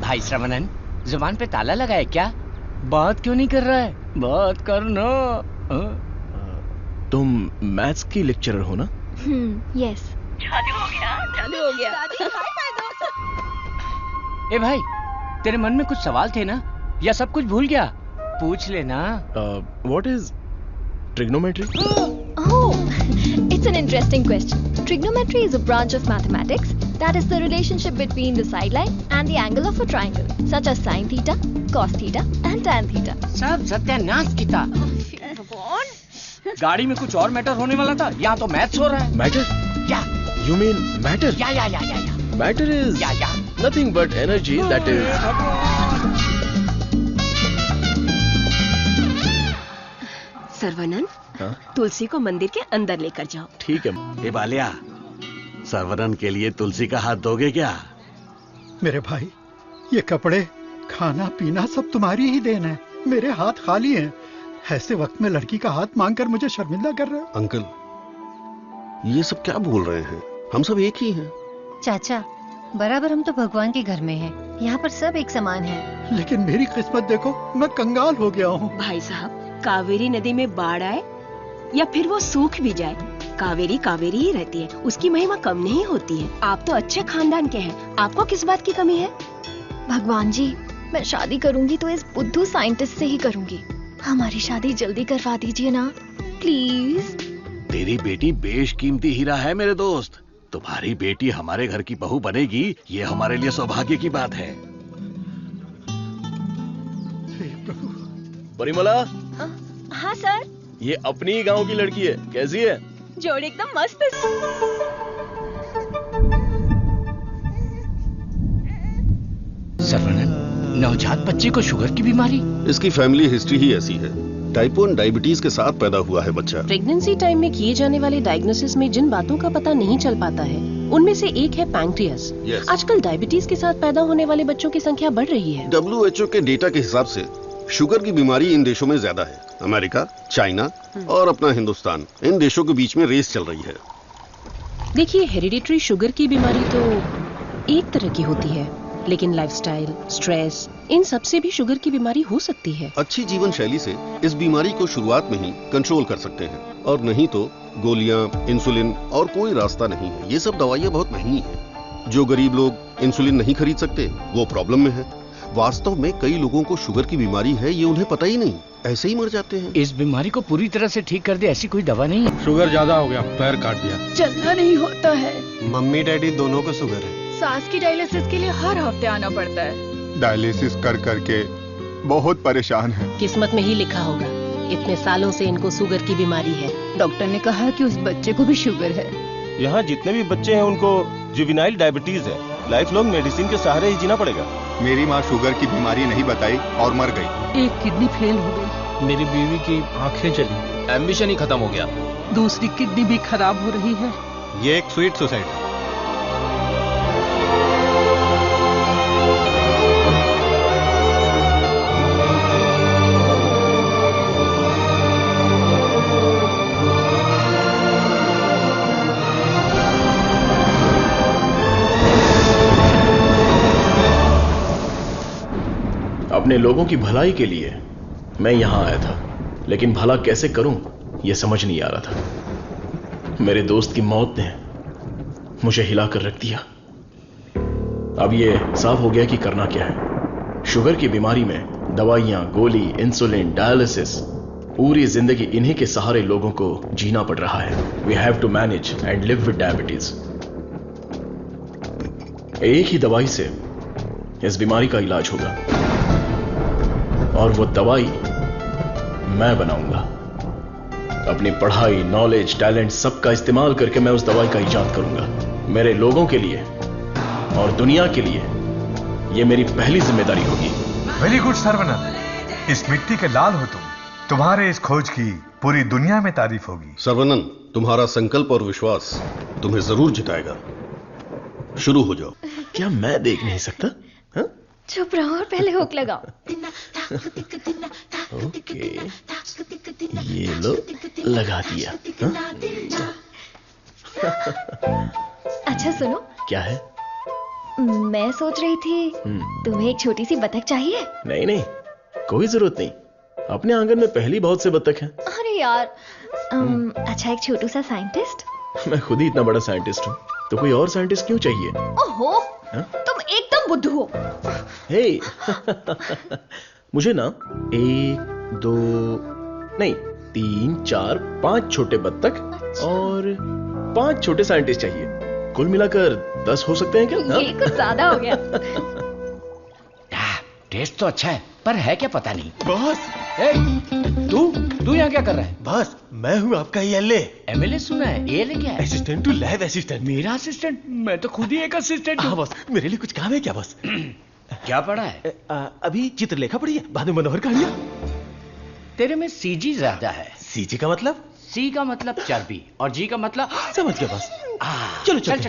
भाई श्रवणन, जुबान पे ताला लगा है क्या? बात क्यों नहीं कर रहा है? बात करना। तुम मैथ्स की लेक्चरर हो ना? यस। चालू हो गया, चालू हो गया। ए भाई, तेरे मन में कुछ सवाल थे ना, या सब कुछ भूल गया? पूछ लेना। What is trigonometry? Oh, it's an interesting question. Trigonometry is a branch of mathematics that is the relationship between the sideline and the angle of a triangle, such as sine theta, cos theta, and tan theta. सब सत्यानाश किया। गाड़ी में कुछ और matter होने वाला था, यहाँ तो मैथ्स हो रहा है। मैटर? या। You mean matter? या। Matter is nothing but energy that is. सर्वनंद, तुलसी को मंदिर के अंदर लेकर जाओ। ठीक है। ए बालिया, सर्वनन के लिए तुलसी का हाथ दोगे क्या? मेरे भाई, ये कपड़े, खाना पीना सब तुम्हारी ही देन है। मेरे हाथ खाली हैं। ऐसे वक्त में लड़की का हाथ मांगकर मुझे शर्मिंदा कर रहे हो। अंकल, ये सब क्या बोल रहे हैं? हम सब एक ही हैं। चाचा, बराबर हम तो भगवान के घर में हैं। यहाँ पर सब एक समान है। लेकिन मेरी किस्मत देखो, मैं कंगाल हो गया हूँ। भाई साहब, कावेरी नदी में बाढ़ आए या फिर वो सूख भी जाए, कावेरी कावेरी ही रहती है। उसकी महिमा कम नहीं होती है। आप तो अच्छे खानदान के हैं, आपको किस बात की कमी है? भगवान जी, मैं शादी करूंगी तो इस बुद्धू साइंटिस्ट से ही करूंगी। हमारी शादी जल्दी करवा दीजिए ना, प्लीज। तेरी बेटी बेशकीमती हीरा है मेरे दोस्त। तुम्हारी बेटी हमारे घर की बहू बनेगी, ये हमारे लिए सौभाग्य की बात है। परिमला। हाँ सर। ये अपनी ही गांव की लड़की है, कैसी है? जोड़ी एकदम मस्त है। सर्वनन, नवजात बच्चे को शुगर की बीमारी? इसकी फैमिली हिस्ट्री ही ऐसी है। टाइप 1 डायबिटीज के साथ पैदा हुआ है बच्चा। प्रेगनेंसी टाइम में किए जाने वाले डायग्नोसिस में जिन बातों का पता नहीं चल पाता है, उनमें से एक है पैंक्रियास। आजकल डायबिटीज के साथ पैदा होने वाले बच्चों की संख्या बढ़ रही है। WHO के डेटा के हिसाब से शुगर की बीमारी इन देशों में ज्यादा है। अमेरिका, चाइना और अपना हिंदुस्तान, इन देशों के बीच में रेस चल रही है। देखिए, हेरिडिटरी शुगर की बीमारी तो एक तरह की होती है, लेकिन लाइफस्टाइल, स्ट्रेस, इन सब से भी शुगर की बीमारी हो सकती है। अच्छी जीवन शैली से इस बीमारी को शुरुआत में ही कंट्रोल कर सकते हैं, और नहीं तो गोलियां, इंसुलिन और कोई रास्ता नहीं है। ये सब दवाइयां बहुत महंगी हैं। जो गरीब लोग इंसुलिन नहीं खरीद सकते, वो प्रॉब्लम में है। वास्तव में कई लोगों को शुगर की बीमारी है, ये उन्हें पता ही नहीं, ऐसे ही मर जाते हैं। इस बीमारी को पूरी तरह से ठीक कर दे ऐसी कोई दवा नहीं है। शुगर ज्यादा हो गया, पैर काट दिया। चलना नहीं होता है। मम्मी डैडी दोनों को शुगर है। सास की डायलिसिस के लिए हर हफ्ते आना पड़ता है। डायलिसिस कर करके बहुत परेशान है। किस्मत में ही लिखा होगा। इतने सालों से इनको शुगर की बीमारी है। डॉक्टर ने कहा कि उस बच्चे को भी शुगर है। यहाँ जितने भी बच्चे हैं उनको जुवेनाइल डायबिटीज है। लाइफ लॉन्ग मेडिसिन के सहारे ही जीना पड़ेगा। मेरी माँ शुगर की बीमारी नहीं बताई और मर गई। एक किडनी फेल हो गई। मेरी बीवी की आंखें चली, एम्बिशन ही खत्म हो गया। दूसरी किडनी भी खराब हो रही है। ये एक स्वीट सुसाइड है। अपने लोगों की भलाई के लिए मैं यहां आया था, लेकिन भला कैसे करूं यह समझ नहीं आ रहा था। मेरे दोस्त की मौत ने मुझे हिलाकर रख दिया। अब यह साफ हो गया कि करना क्या है। शुगर की बीमारी में दवाइयां, गोली, इंसुलिन, डायलिसिस, पूरी जिंदगी इन्हीं के सहारे लोगों को जीना पड़ रहा है। We have to manage and live with diabetes. एक ही दवाई से इस बीमारी का इलाज होगा और वो दवाई मैं बनाऊंगा। अपनी पढ़ाई, नॉलेज, टैलेंट सबका इस्तेमाल करके मैं उस दवाई का इजाद करूंगा। मेरे लोगों के लिए और दुनिया के लिए यह मेरी पहली जिम्मेदारी होगी। वेरी गुड सर्वनन, इस मिट्टी के लाल हो तुम। तुम्हारे इस खोज की पूरी दुनिया में तारीफ होगी। सर्वनन, तुम्हारा संकल्प और विश्वास तुम्हें जरूर जिताएगा। शुरू हो जाओ। क्या मैं देख नहीं सकता? चुप रहो और पहले हुक लगाओ। ओके, ये लो, लगा दिया। अच्छा सुनो। क्या है? मैं सोच रही थी तुम्हें एक छोटी सी बतख चाहिए। नहीं नहीं, कोई जरूरत नहीं। अपने आंगन में पहली बहुत से बतख हैं। अरे यार, अच्छा एक छोटू सा साइंटिस्ट। मैं खुद ही इतना बड़ा साइंटिस्ट हूँ, तो कोई और साइंटिस्ट क्यों चाहिए? ओहो, तुम एकदम बुद्धू हो। हे, मुझे ना 1, 2 नहीं 3, 4, 5 छोटे बत्तख और 5 छोटे साइंटिस्ट चाहिए। कुल मिलाकर 10 हो सकते हैं क्या? ये कुछ ज्यादा हो गया। टेस्ट तो अच्छा है, पर है क्या पता नहीं। बॉस, तू यहाँ क्या कर रहा है? बॉस, मैं हूँ आपका एमएलए। एमएलए सुना है? एएलए क्या है? Assistant to lab assistant. मेरा असिस्टेंट? मैं तो खुद ही एक असिस्टेंट हूँ। बॉस, मेरे लिए कुछ काम है क्या बॉस? क्या पढ़ा है? अभी चित्रलेखा पढ़ी है, बाद में मनोहर कहानियां। तेरे में सीजी ज्यादा है। सीजी का मतलब? सी का मतलब चर्बी और जी का मतलब समझ गया बॉस। चलो चल।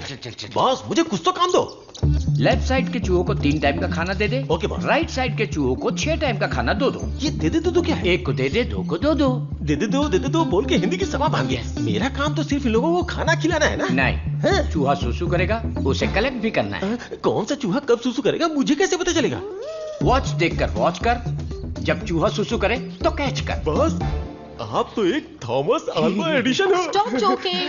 बॉस, मुझे कुछ तो काम दो। लेफ्ट साइड के चूहों को 3 टाइम का खाना दे दे। Okay boss. राइट साइड के चूहों को 6 टाइम का खाना दो। ये दे दे दो क्या है? एक को दे दे, 2 को दो। दे दे दो बोल के हिंदी की सभा भाग गया। मेरा काम तो सिर्फ इन लोगों को खाना खिलाना है ना? नहीं, चूहा सुसु करेगा, उसे कलेक्ट भी करना है। कौन सा चूहा कब सुसु करेगा मुझे कैसे पता चलेगा? वॉच देखकर वॉच कर। जब चूहा सुसु करे तो कैच कर। बॉस, आप तो एक थॉमस आल्वा एडिशन हो। Stop joking.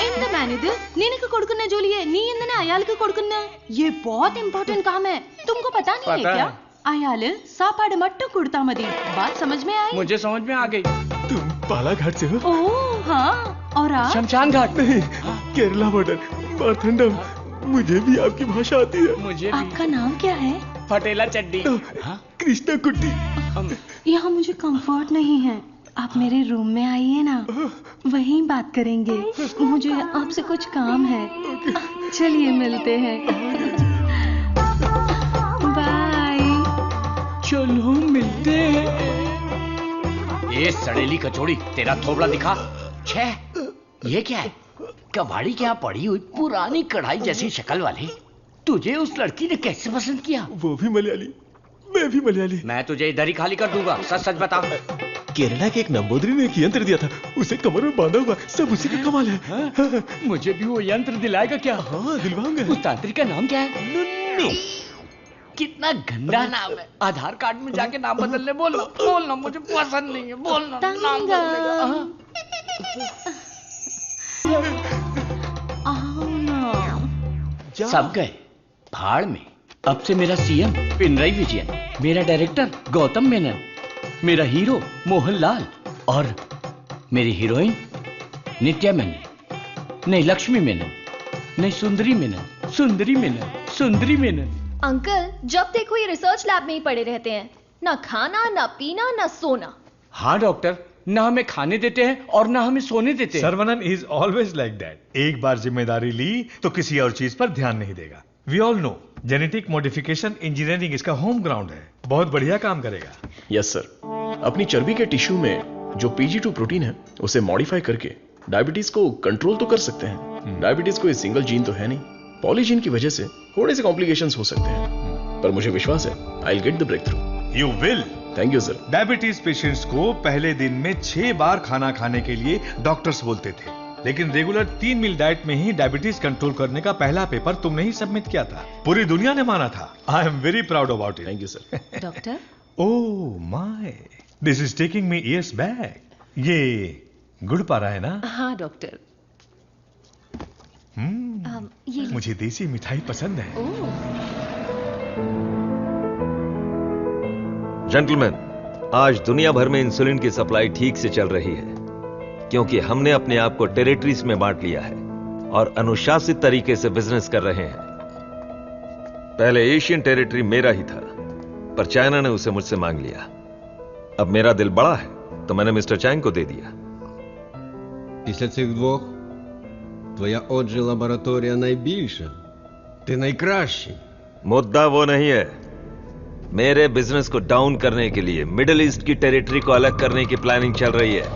ఎంత మేనేది నేనకు కొడుకున్నా జోలియే నీ ఎందనే అయాలకు కొడుకున్నా ये बहुत इंपॉर्टेंट काम है, तुमको पता नहीं है क्या? अयाल सापाड़ मट्टू कुड़ता मदी। बात समझ में आई? मुझे समझ में आ गई। तुम बालाघाट से हो? ओह हाँ, और आप? शमशान घाट। नहीं, केरला बॉर्डर, मारथंडम। मुझे भी आपकी भाषा आती है। मुझे भी। आपका नाम क्या है? फटेला चड्डी। कृष्णा कुट्टी। यहाँ मुझे कंफर्ट नहीं है, आप मेरे रूम में आइए ना, वहीं बात करेंगे। मुझे आपसे कुछ काम है। चलिए मिलते हैं। बाय। चलो मिलते हैं। ये सड़ेली कचौड़ी, तेरा थोबड़ा दिखा। छह, ये क्या है? कबाड़ी के यहाँ पड़ी हुई पुरानी कढ़ाई जैसी शक्ल वाली। तुझे उस लड़की ने कैसे पसंद किया? वो भी मलयाली, मैं भी मलयाली। मैं तुझे इधर ही खाली कर दूंगा। सच सच बता। केरला के एक नंबोदरी ने एक यंत्र दिया था, उसे कमर में बांधा हुआ, सब उसी का कमाल है। मुझे भी वो यंत्र दिलाएगा क्या? हाँ, दिलवाऊंगा। उस तांत्रिक का नाम क्या है? नुन्नू। कितना गंदा नाम है। आधार कार्ड में जाके नाम बदलने बोलना मुझे पसंद नहीं है। बोलना नाम बदलने। सब गए भाड़ में। अब से मेरा सीएम पिनराई विजयन, मेरा डायरेक्टर गौतम मेनन, मेरा हीरो मोहनलाल और मेरी हीरोइन नित्या मेनन। नहीं लक्ष्मी मेनन, नहीं सुंदरी मेनन, सुंदरी मेनन, सुंदरी मेनन। अंकल, जब देखो ये रिसर्च लैब में ही पड़े रहते हैं। ना खाना, ना पीना, ना सोना। हाँ डॉक्टर, ना हमें खाने देते हैं और ना हमें सोने देते हैं। Saravanan is always like that. एक बार जिम्मेदारी ली तो किसी और चीज पर ध्यान नहीं देगा। We all know genetic modification engineering इसका होम ग्राउंड है। बहुत बढ़िया काम करेगा। Yes sir. अपनी चर्बी के टिश्यू में जो PG2 प्रोटीन है उसे मॉडिफाई करके डायबिटीज को कंट्रोल तो कर सकते हैं। डायबिटीज कोई सिंगल जीन तो है नहीं, पॉलीजीन की वजह से थोड़े से कॉम्प्लिकेशंस हो सकते हैं, पर मुझे विश्वास है I will get the breakthrough. You will. Thank you sir. Diabetes patients को पहले दिन में 6 बार खाना खाने के लिए डॉक्टर्स बोलते थे, लेकिन रेगुलर 3 मील डाइट में ही डायबिटीज कंट्रोल करने का पहला पेपर तुमने ही सबमिट किया था। पूरी दुनिया ने माना था। आई am very proud about it. Thank you sir. Doctor, oh my, this is taking me years back. ये गुड़ पा रहा है ना? हाँ डॉक्टर। मुझे देसी मिठाई पसंद है। जेंटलमैन, आज दुनिया भर में इंसुलिन की सप्लाई ठीक से चल रही है क्योंकि हमने अपने आप को टेरिटरीज में बांट लिया है और अनुशासित तरीके से बिजनेस कर रहे हैं। पहले एशियन टेरिटरी मेरा ही था, पर चाइना ने उसे मुझसे मांग लिया। अब मेरा दिल बड़ा है तो मैंने मिस्टर चैंग को दे दिया। Після цих двох твоя отже лабораторія найбільша. Ти найкращий. मुद्दा वो नहीं है। मेरे बिजनेस को डाउन करने के लिए मिडिल ईस्ट की टेरिटरी को अलग करने की प्लानिंग चल रही है।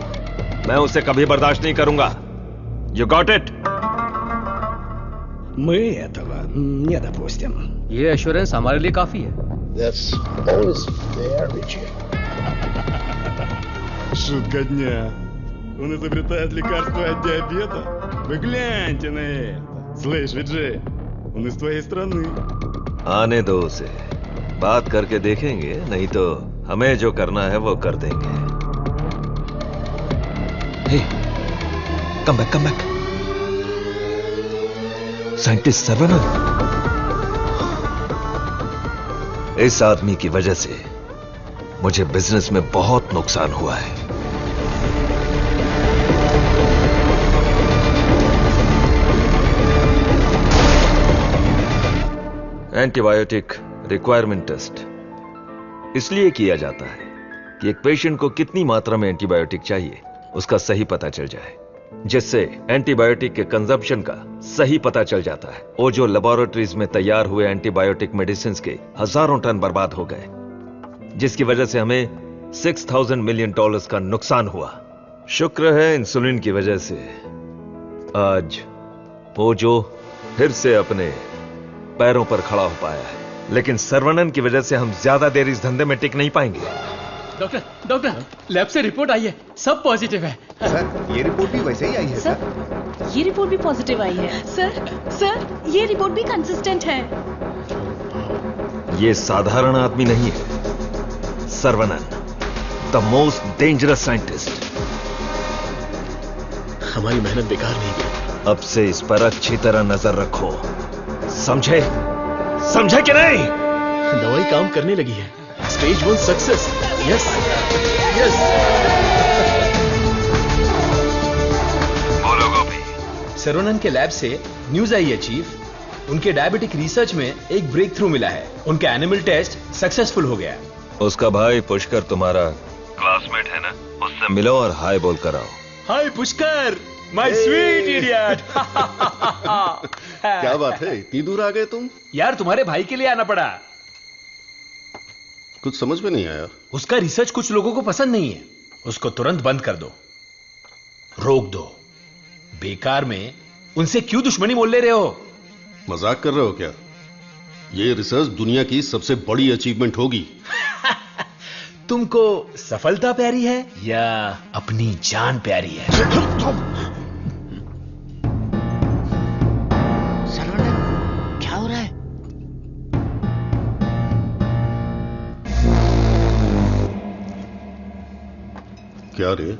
मैं उसे कभी बर्दाश्त नहीं करूंगा। You got it? Мы этого не допустим। ये एश्योरेंस हमारे लिए काफी है। That's always fair, Richie. Шутка дня. Он изобретает лекарство от диабета? Вы гляньте на это. Слышь, Виджей, он из твоей страны. आने दो उसे, बात करके देखेंगे, नहीं तो हमें जो करना है वो कर देंगे। हे, कम बैक। साइंटिस्ट सर्वनन। इस आदमी की वजह से मुझे बिजनेस में बहुत नुकसान हुआ है। एंटीबायोटिक रिक्वायरमेंट टेस्ट इसलिए किया जाता है कि एक पेशेंट को कितनी मात्रा में एंटीबायोटिक चाहिए उसका सही पता चल जाए, जिससे एंटीबायोटिक के कंजप्शन का सही पता चल जाता है। वो जो लेबोरेटरीज में तैयार हुए एंटीबायोटिक मेडिसिन के हजारों टन बर्बाद हो गए, जिसकी वजह से हमें $6,000 मिलियन का नुकसान हुआ। शुक्र है इंसुलिन की वजह से आज वो जो फिर से अपने पैरों पर खड़ा हो पाया है, लेकिन सर्वनन की वजह से हम ज्यादा देर इस धंधे में टिक नहीं पाएंगे। डॉक्टर, लैब से रिपोर्ट आई है, सब पॉजिटिव है। सर, ये रिपोर्ट भी वैसे ही आई है सर। ये रिपोर्ट भी पॉजिटिव आई है। सर, ये रिपोर्ट भी कंसिस्टेंट है। ये साधारण आदमी नहीं है, Saravanan, the most dangerous scientist. हमारी मेहनत बेकार नहीं गई। अब से इस पर अच्छी तरह नजर रखो, समझे कि नहीं? दवाई काम करने लगी है। Stage 1 success. यस। बोलो गोपी। सर्वनन के लैब से न्यूज आई है चीफ। उनके डायबिटिक रिसर्च में एक ब्रेक थ्रू मिला है। उनका एनिमल टेस्ट सक्सेसफुल हो गया। उसका भाई पुष्कर तुम्हारा क्लासमेट है ना, उससे मिलो और हाय बोल कर आओ। हाय पुष्कर, माय स्वीट इडियट। क्या बात है, इतनी दूर आ गए तुम? यार तुम्हारे भाई के लिए आना पड़ा। कुछ समझ में नहीं आया। उसका रिसर्च कुछ लोगों को पसंद नहीं है। उसको तुरंत बंद कर दो, रोक दो। बेकार में उनसे क्यों दुश्मनी मोल ले रहे हो? मजाक कर रहे हो क्या? ये रिसर्च दुनिया की सबसे बड़ी अचीवमेंट होगी। तुमको सफलता प्यारी है या अपनी जान प्यारी है? सर्वनन, क्या हो रहा है? क्या रे,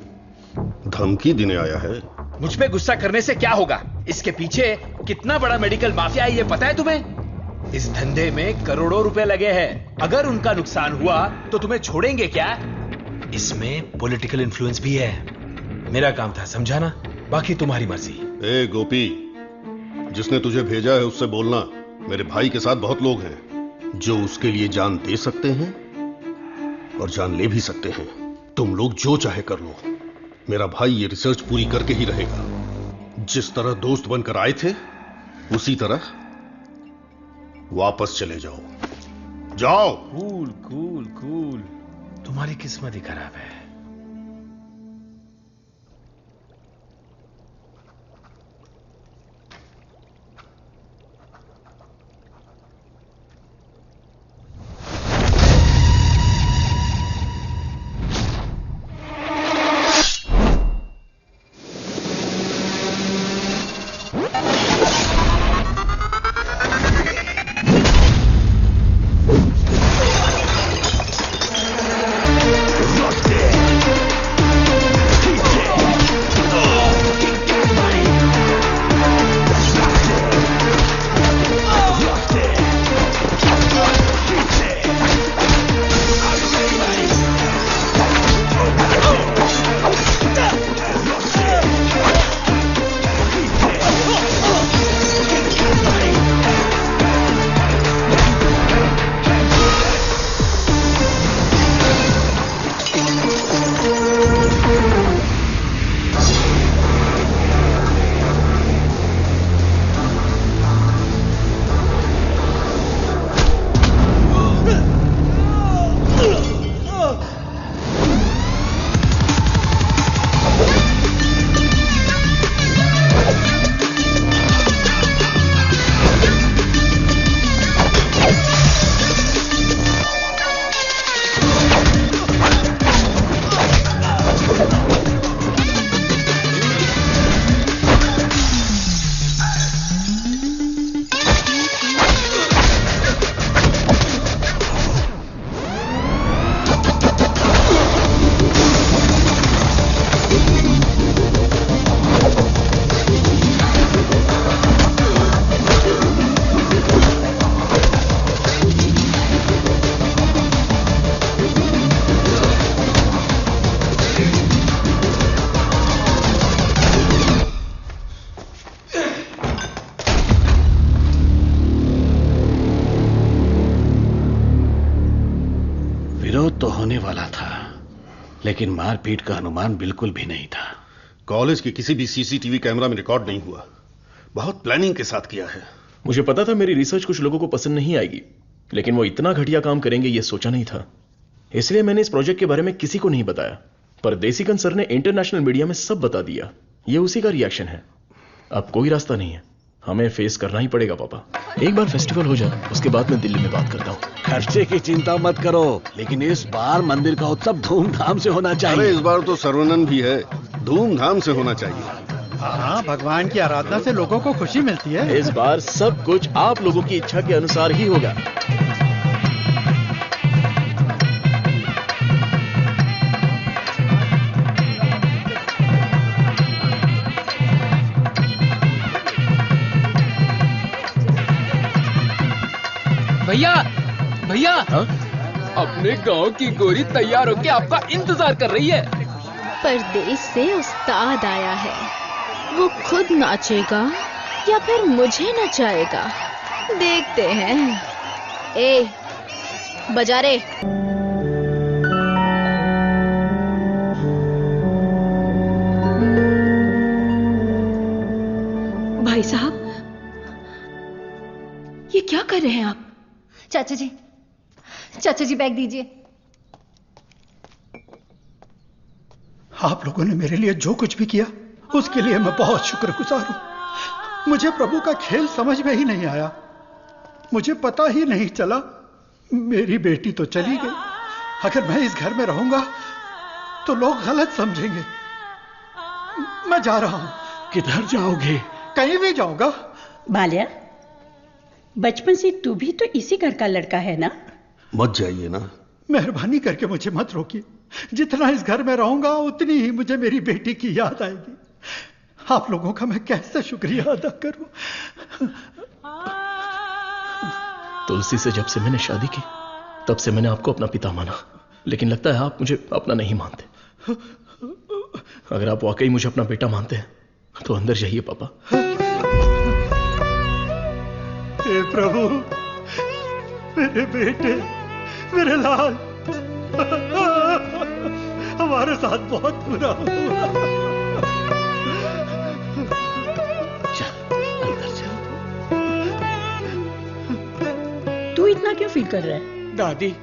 धमकी देने आया है? मुझ पे गुस्सा करने से क्या होगा? इसके पीछे कितना बड़ा मेडिकल माफिया है ये पता है तुम्हें? इस धंधे में करोड़ों रुपए लगे हैं। अगर उनका नुकसान हुआ तो तुम्हें छोड़ेंगे क्या? इसमें पॉलिटिकल इन्फ्लुएंस भी है। मेरा काम था समझाना, बाकी तुम्हारी मर्जी। ए गोपी, जिसने तुझे भेजा है उससे बोलना मेरे भाई के साथ बहुत लोग हैं जो उसके लिए जान दे सकते हैं। और जान ले भी सकते हैं। तुम लोग जो चाहे कर लो, मेरा भाई ये रिसर्च पूरी करके ही रहेगा। जिस तरह दोस्त बनकर आए थे उसी तरह वापस चले जाओ। जाओ। कूल कूल कूल, तुम्हारी किस्मत ही खराब है। तो होने वाला था, लेकिन मारपीट का अनुमान बिल्कुल भी नहीं था। कॉलेज के किसी भी सीसीटीवी कैमरा में रिकॉर्ड नहीं हुआ। बहुत प्लानिंग के साथ किया है। मुझे पता था मेरी रिसर्च कुछ लोगों को पसंद नहीं आएगी, लेकिन वो इतना घटिया काम करेंगे ये सोचा नहीं था। इसलिए मैंने इस प्रोजेक्ट के बारे में किसी को नहीं बताया, पर देसिकन सर ने इंटरनेशनल मीडिया में सब बता दिया। ये उसी का रिएक्शन है। अब कोई रास्ता नहीं है, हमें फेस करना ही पड़ेगा पापा। एक बार फेस्टिवल हो जाए उसके बाद मैं दिल्ली में बात करता हूँ। खर्चे की चिंता मत करो, लेकिन इस बार मंदिर का उत्सव धूमधाम से होना चाहिए। अरे इस बार तो सर्वनन भी है, धूमधाम से होना चाहिए। हाँ, भगवान की आराधना से लोगों को खुशी मिलती है। इस बार सब कुछ आप लोगों की इच्छा के अनुसार ही होगा। भैया भैया, अपने गांव की गोरी तैयार होके आपका इंतजार कर रही है। परदेश से उस्ताद आया है, वो खुद नाचेगा या फिर मुझे नचाएगा, देखते हैं। ए, बजा रे। भाई साहब, ये क्या कर रहे हैं आप? चाचा जी बैग दीजिए। आप लोगों ने मेरे लिए जो कुछ भी किया उसके लिए मैं बहुत शुक्रगुजार हूं। मुझे प्रभु का खेल समझ में ही नहीं आया। मुझे पता ही नहीं चला। मेरी बेटी तो चली गई। अगर मैं इस घर में रहूंगा तो लोग गलत समझेंगे। मैं जा रहा हूं। किधर जाओगे? कहीं भी जाऊंगा। बाल्या, बचपन से तू भी तो इसी घर का लड़का है ना? मत जाइए ना। मेहरबानी करके मुझे मत रोकिए। जितना इस घर में रहूंगा उतनी ही मुझे मेरी बेटी की याद आएगी। आप लोगों का मैं कैसे शुक्रिया अदा करूं। तुलसी से जब से मैंने शादी की तब से मैंने आपको अपना पिता माना, लेकिन लगता है आप मुझे अपना नहीं मानते। अगर आप वाकई मुझे अपना बेटा मानते हैं तो अंदर जाइए पापा। हे प्रभु, मेरे बेटे, मेरे लाल, हमारे साथ बहुत बुरा हुआ। तू इतना क्यों फील कर रहा है? दादी,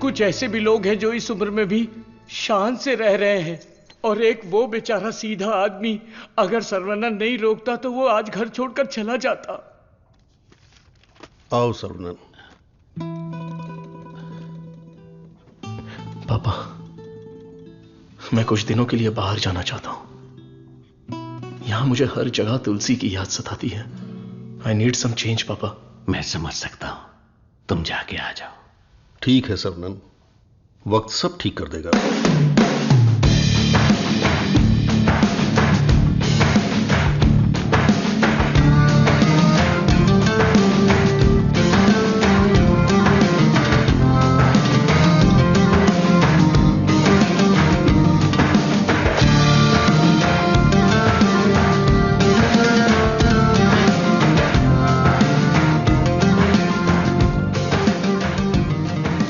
कुछ ऐसे भी लोग हैं जो इस उम्र में भी शान से रह रहे हैं, और एक वो बेचारा सीधा आदमी, अगर सर्वनन नहीं रोकता तो वो आज घर छोड़कर चला जाता। आओ सर्वनन। पापा, मैं कुछ दिनों के लिए बाहर जाना चाहता हूं। यहां मुझे हर जगह तुलसी की याद सताती है। आई नीड सम चेंज पापा। मैं समझ सकता हूं, तुम जाके आ जाओ। ठीक है सर्वनन, वक्त सब ठीक कर देगा।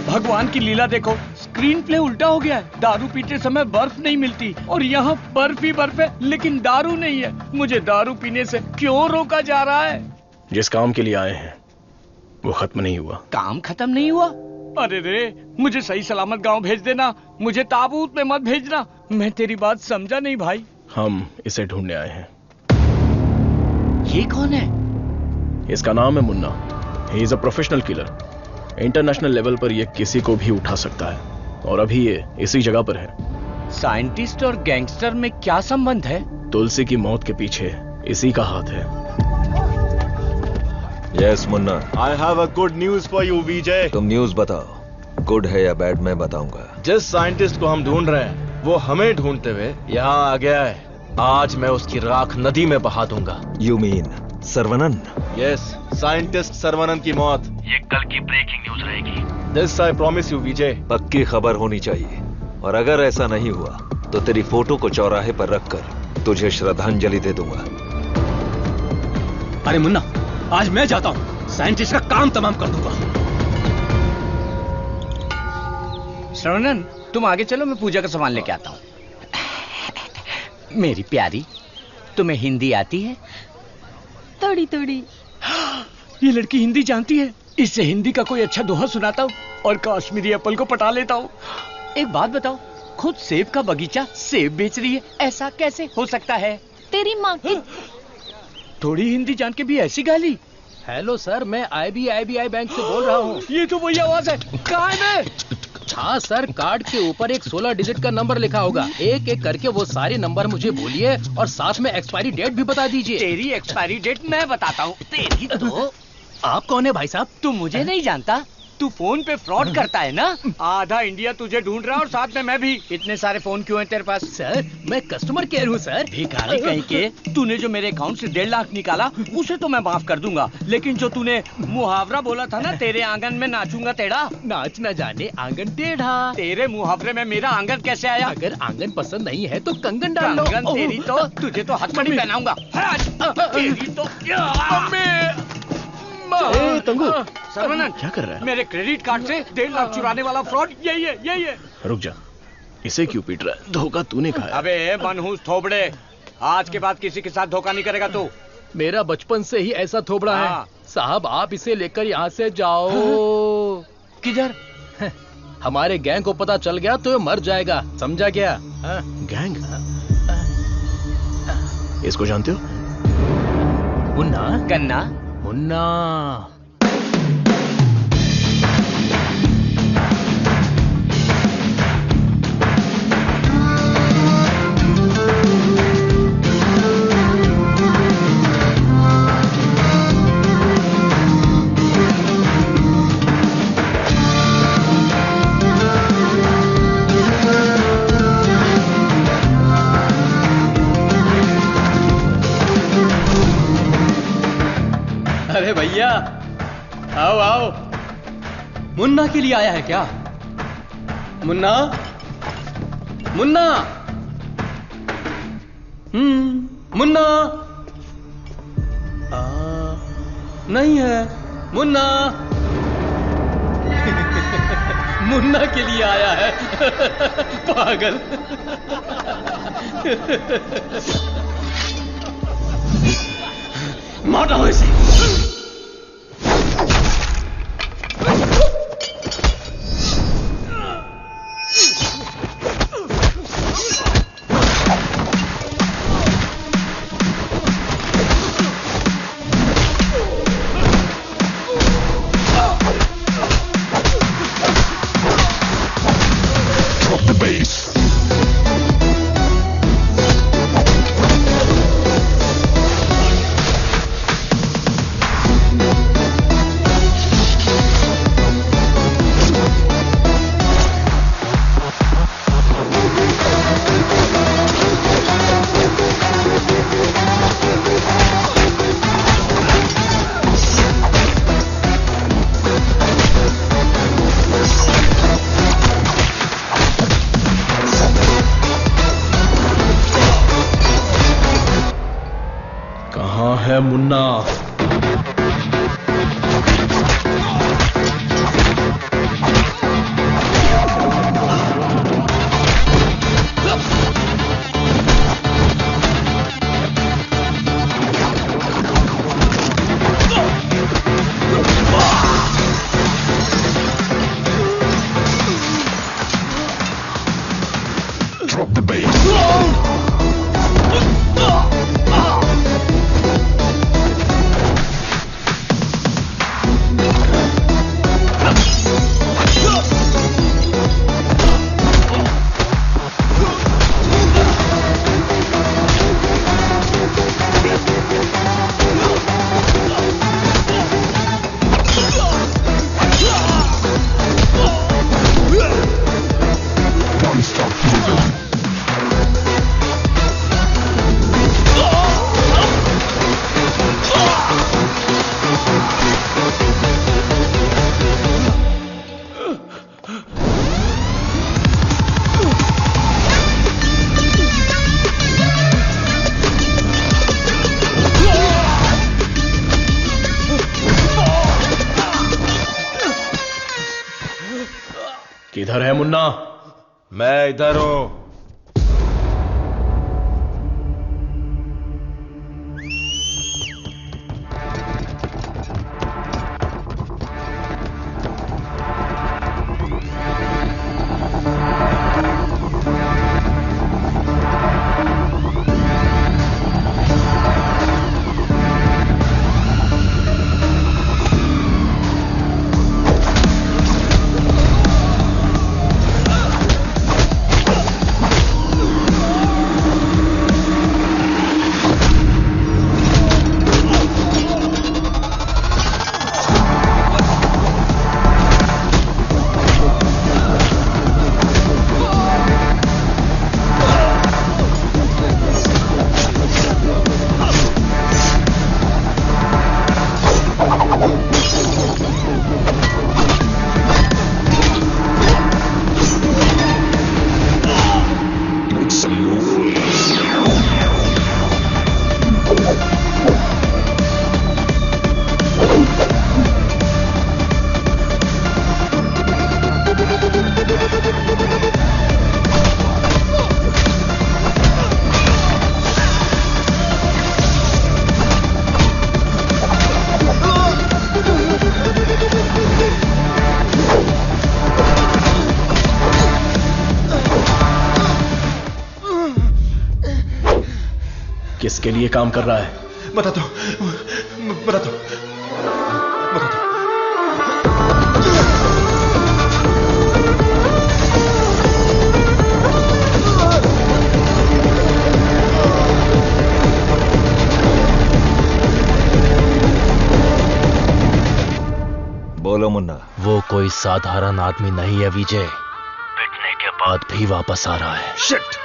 भगवान की लीला देखो, स्क्रीन प्ले उल्टा हो गया है। दारू पीते समय बर्फ नहीं मिलती और यहाँ बर्फ ही बर्फ है, लेकिन दारू नहीं है। मुझे दारू पीने से क्यों रोका जा रहा है? जिस काम के लिए आए हैं वो खत्म नहीं हुआ। काम खत्म नहीं हुआ? अरे रे, मुझे सही सलामत गांव भेज देना, मुझे ताबूत में मत भेजना। मैं तेरी बात समझा नहीं भाई। हम इसे ढूंढने आए हैं। ये कौन है? इसका नाम है Munna. He is a professional killer. International level पर ये किसी को भी उठा सकता है, और अभी ये इसी जगह पर है। साइंटिस्ट और गैंगस्टर में क्या संबंध है? तुलसी की मौत के पीछे इसी का हाथ है। Yes Munna. I have a good news for you Vijay. तुम न्यूज बताओ, गुड है या बैड मैं बताऊंगा। जिस साइंटिस्ट को हम ढूंढ रहे हैं वो हमें ढूंढते हुए यहाँ आ गया है। आज मैं उसकी राख नदी में बहा दूंगा। You mean Saravanan? Yes, scientist Saravanan की मौत ये कल की ब्रेकिंग न्यूज रहेगी। दिस आई प्रॉमिस यू विजय। पक्की खबर होनी चाहिए, और अगर ऐसा नहीं हुआ तो तेरी फोटो को चौराहे पर रखकर तुझे श्रद्धांजलि दे दूंगा। अरे मुन्ना, आज मैं जाता हूं, साइंटिस्ट का काम तमाम कर दूंगा। श्रवणन, तुम आगे चलो, मैं पूजा का सामान लेके आता हूँ। मेरी प्यारी, तुम्हें हिंदी आती है? थोड़ी थोड़ी। ये लड़की हिंदी जानती है। इससे हिंदी का कोई अच्छा दोहा सुनाता हूँ और कश्मीरी एप्पल को पटा लेता हूँ। एक बात बताओ, खुद सेब का बगीचा सेब बेच रही है, ऐसा कैसे हो सकता है? तेरी माँ की। थोड़ी हिंदी जान के भी ऐसी गाली? हेलो सर, मैं IBI बैंक से बोल रहा हूँ। ये तो वही आवाज है। कहाँ है मैं? हाँ सर, कार्ड के ऊपर एक 16 डिजिट का नंबर लिखा होगा। एक एक करके वो सारे नंबर मुझे बोलिए और साथ में एक्सपायरी डेट भी बता दीजिए। तेरी एक्सपायरी डेट मैं बताता हूँ। तेरी तो। आप कौन है भाई साहब? तू मुझे नहीं जानता? तू फोन पे फ्रॉड करता है ना? आधा इंडिया तुझे ढूंढ रहा है और साथ में मैं भी। इतने सारे फोन क्यों हैं तेरे पास? सर, मैं कस्टमर केयर हूँ सर। भिखारी कहीं के। तूने जो मेरे अकाउंट से 1.5 लाख निकाला उसे तो मैं माफ कर दूंगा, लेकिन जो तूने मुहावरा बोला था ना, तेरे आंगन में नाचूंगा टेढ़ा, नाच न जाने आंगन टेढ़ा। तेरे मुहावरे में मेरा आंगन कैसे आया? अगर आंगन पसंद नहीं है तो कंगन डाल लो। कंगन तेरी तो, तुझे तो हथकड़ी पहनाऊंगा। तेरी तो। तंगू, सर्वनन, क्या कर रहा है? मेरे क्रेडिट कार्ड से 1.5 लाख चुराने वाला फ्रॉड यही है, यही है। रुक जा, इसे क्यों पीट रहा है? धोखा तूने खाया। अबे मनहूस थोबड़े, आज के बाद किसी के साथ धोखा नहीं करेगा तू। मेरा बचपन से ही ऐसा थोबड़ा है साहब। आप इसे लेकर यहाँ से जाओ। किधर? हमारे गैंग को पता चल गया तो ये मर जाएगा, समझा क्या? गैंग? इसको जानते हो? मुन्ना, गन्ना, मुन्ना। अरे भैया, आओ आओ। मुन्ना के लिए आया है क्या? मुन्ना, मुन्ना, मुन्ना। नहीं है मुन्ना। मुन्ना के लिए आया है। पागल। मारो इसे। मुन्ना किधर है मुन्ना? मैं इधर हूं। किसके लिए काम कर रहा है? बता दो, बता दो, बता दो। बोलो मुन्ना। वो कोई साधारण आदमी नहीं है विजय। पिटने के बाद भी वापस आ रहा है। शिट!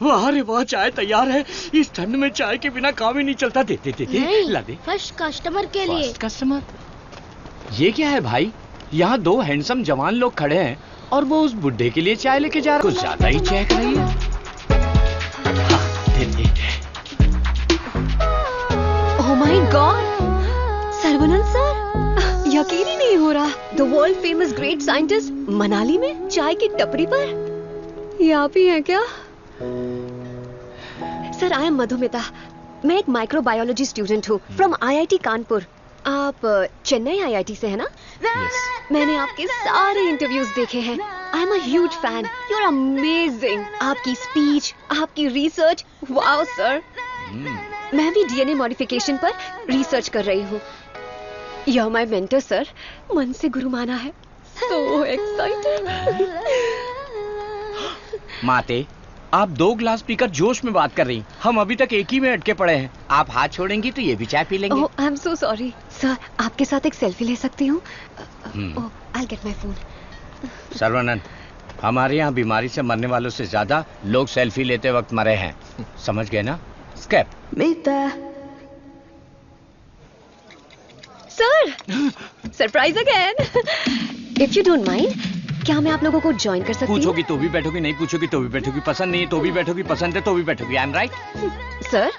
वाह रे वाह, चाय तैयार है। इस ठंड में चाय के बिना काम ही नहीं चलता। दे दे दे दे, ला दे। फर्स्ट कस्टमर के लिए। First customer? ये क्या है भाई? यहाँ दो हैंडसम जवान लोग खड़े हैं और वो उस बुड्ढे के लिए चाय लेके जा रहा है। कुछ ज्यादा ही चेक रही है। हाँ, दे दे। ओह माय गॉड, सर्वनंद सर, यकीन ही नहीं हो रहा, the world famous great scientist Manali में चाय की टपरी पर। ये आप ही हैं क्या? Sir, I M Madhumita. मैं एक माइक्रोबायोलॉजी स्टूडेंट हूँ फ्रॉम IIT कानपुर। आप चेन्नई IIT से है ना? मैंने आपके सारे इंटरव्यूज देखे हैं। I am a huge fan. You are amazing. आपकी स्पीच, आपकी रिसर्च, वाओ सर। मैं भी DNA मॉडिफिकेशन पर रिसर्च कर रही हूँ। You are my mentor sir. मन से गुरु माना है। So excited. माते, आप 2 ग्लास पीकर जोश में बात कर रही। हम अभी तक एक ही में अटके पड़े हैं। आप हाथ छोड़ेंगी तो ये भी चाय पी लेंगे। I am so sorry sir. आपके साथ एक सेल्फी ले सकती हूँ? I get my phone. Sarvanand, हमारे यहाँ बीमारी से मरने वालों से ज्यादा लोग सेल्फी लेते वक्त मरे हैं। समझ गए ना? Escape. Sir, surprise again. If you don't mind, क्या मैं आप लोगों को ज्वाइन कर सकती हूँ? पूछोगी तो भी बैठोगी, नहीं पूछोगी तो भी बैठोगी, पसंद नहीं है तो भी बैठोगी, पसंद है तो भी बैठोगी। I am right? Sir,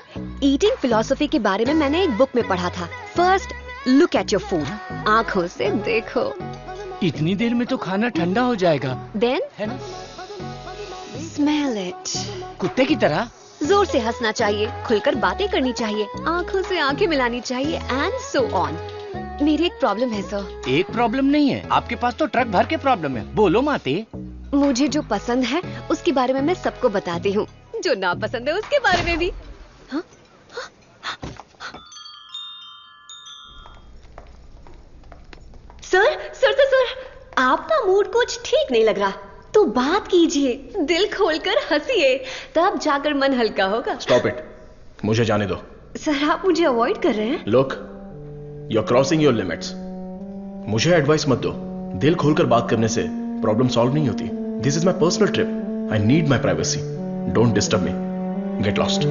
eating philosophy के बारे में मैंने एक बुक में पढ़ा था। First look at your food, आंखों से देखो। इतनी देर में तो खाना ठंडा हो जाएगा। Then smell it. कुत्ते की तरह जोर से हंसना चाहिए, खुलकर बातें करनी चाहिए, आंखों से आंखें मिलानी चाहिए, एंड सो ऑन। मेरी एक प्रॉब्लम है सर। एक प्रॉब्लम नहीं है, आपके पास तो ट्रक भर के प्रॉब्लम है। बोलो माते। मुझे जो पसंद है उसके बारे में मैं सबको बताती हूँ, जो ना पसंद है उसके बारे में भी। हाँ? सर, आपका मूड कुछ ठीक नहीं लग रहा, तो बात कीजिए, दिल खोलकर हंसिए, तब जाकर मन हल्का होगा। स्टॉप इट, मुझे जाने दो। सर, आप मुझे अवॉइड कर रहे हैं। Look, you are crossing your limits. मुझे एडवाइस मत दो। दिल खोलकर बात करने से प्रॉब्लम सॉल्व नहीं होती। This is my personal trip. I need my privacy. Don't disturb me. Get lost.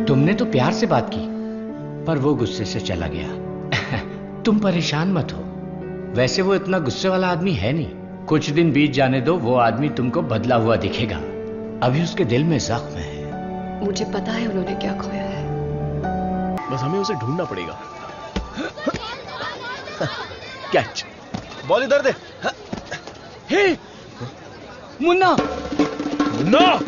तुमने तो प्यार से बात की, पर वो गुस्से से चला गया। तुम परेशान मत हो। वैसे वो इतना गुस्से वाला आदमी है नहीं। कुछ दिन बीत जाने दो, वो आदमी तुमको बदला हुआ दिखेगा। अभी उसके दिल में जख्म है। मुझे पता है उन्होंने क्या खोया है। बस हमें उसे ढूंढना पड़ेगा। कैच। बॉल इधर दे। हे मुन्ना, मुन्ना!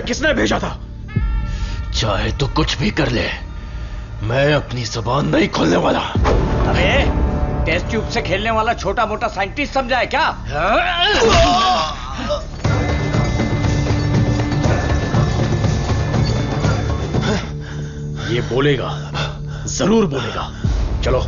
किसने भेजा था? चाहे तो कुछ भी कर ले, मैं अपनी जुबान नहीं खोलने वाला। अबे, टेस्ट ट्यूब से खेलने वाला छोटा मोटा साइंटिस्ट समझा है क्या? ये बोलेगा, जरूर बोलेगा। चलो।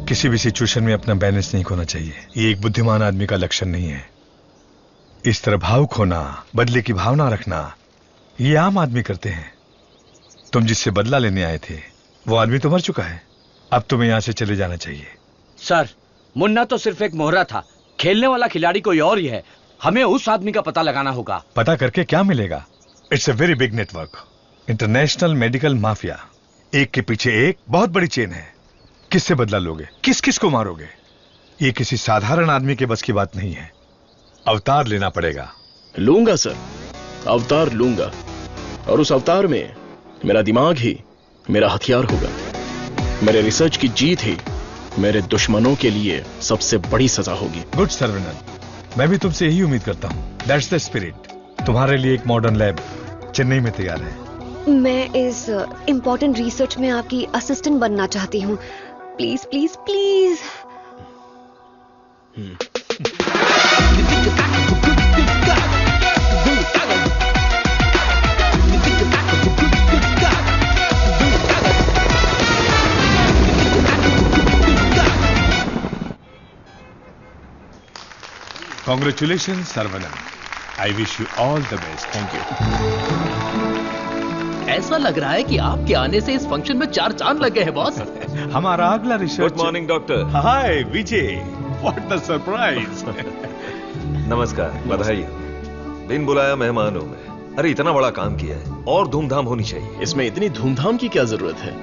किसी भी सिचुएशन में अपना बैलेंस नहीं खोना चाहिए। ये एक बुद्धिमान आदमी का लक्षण नहीं है। इस तरह भाव खोना, बदले की भावना रखना, ये आम आदमी करते हैं। तुम जिससे बदला लेने आए थे वो आदमी तो मर चुका है। अब तुम्हें यहां से चले जाना चाहिए। सर, मुन्ना तो सिर्फ एक मोहरा था, खेलने वाला खिलाड़ी कोई और ही है। हमें उस आदमी का पता लगाना होगा। पता करके क्या मिलेगा? It's a very big network, international medical mafia. एक के पीछे एक बहुत बड़ी चेन है। किससे बदला लोगे? किस किस को मारोगे? ये किसी साधारण आदमी के बस की बात नहीं है। अवतार लेना पड़ेगा। लूंगा सर, अवतार लूंगा, और उस अवतार में मेरा दिमाग ही मेरा हथियार होगा। मेरे रिसर्च की जीत ही मेरे दुश्मनों के लिए सबसे बड़ी सजा होगी। गुड सर्वनन, मैं भी तुमसे यही उम्मीद करता हूं। That's the spirit. तुम्हारे लिए एक मॉडर्न लैब चेन्नई में तैयार है। मैं इस इम्पोर्टेंट रिसर्च में आपकी असिस्टेंट बनना चाहती हूँ। Please please please. Congratulations, Sarvanan. I wish you all the best. Thank you. ऐसा लग रहा है कि आपके आने से इस फंक्शन में 4 चांद लगे हैं बॉस। हमारा अगला research. Good morning doctor. Hi Vijay, what the surprise. नमस्कार, बधाई। बिन बुलाया मेहमान हूं मैं। अरे इतना बड़ा काम किया है और धूमधाम होनी चाहिए। इसमें इतनी धूमधाम की क्या जरूरत है?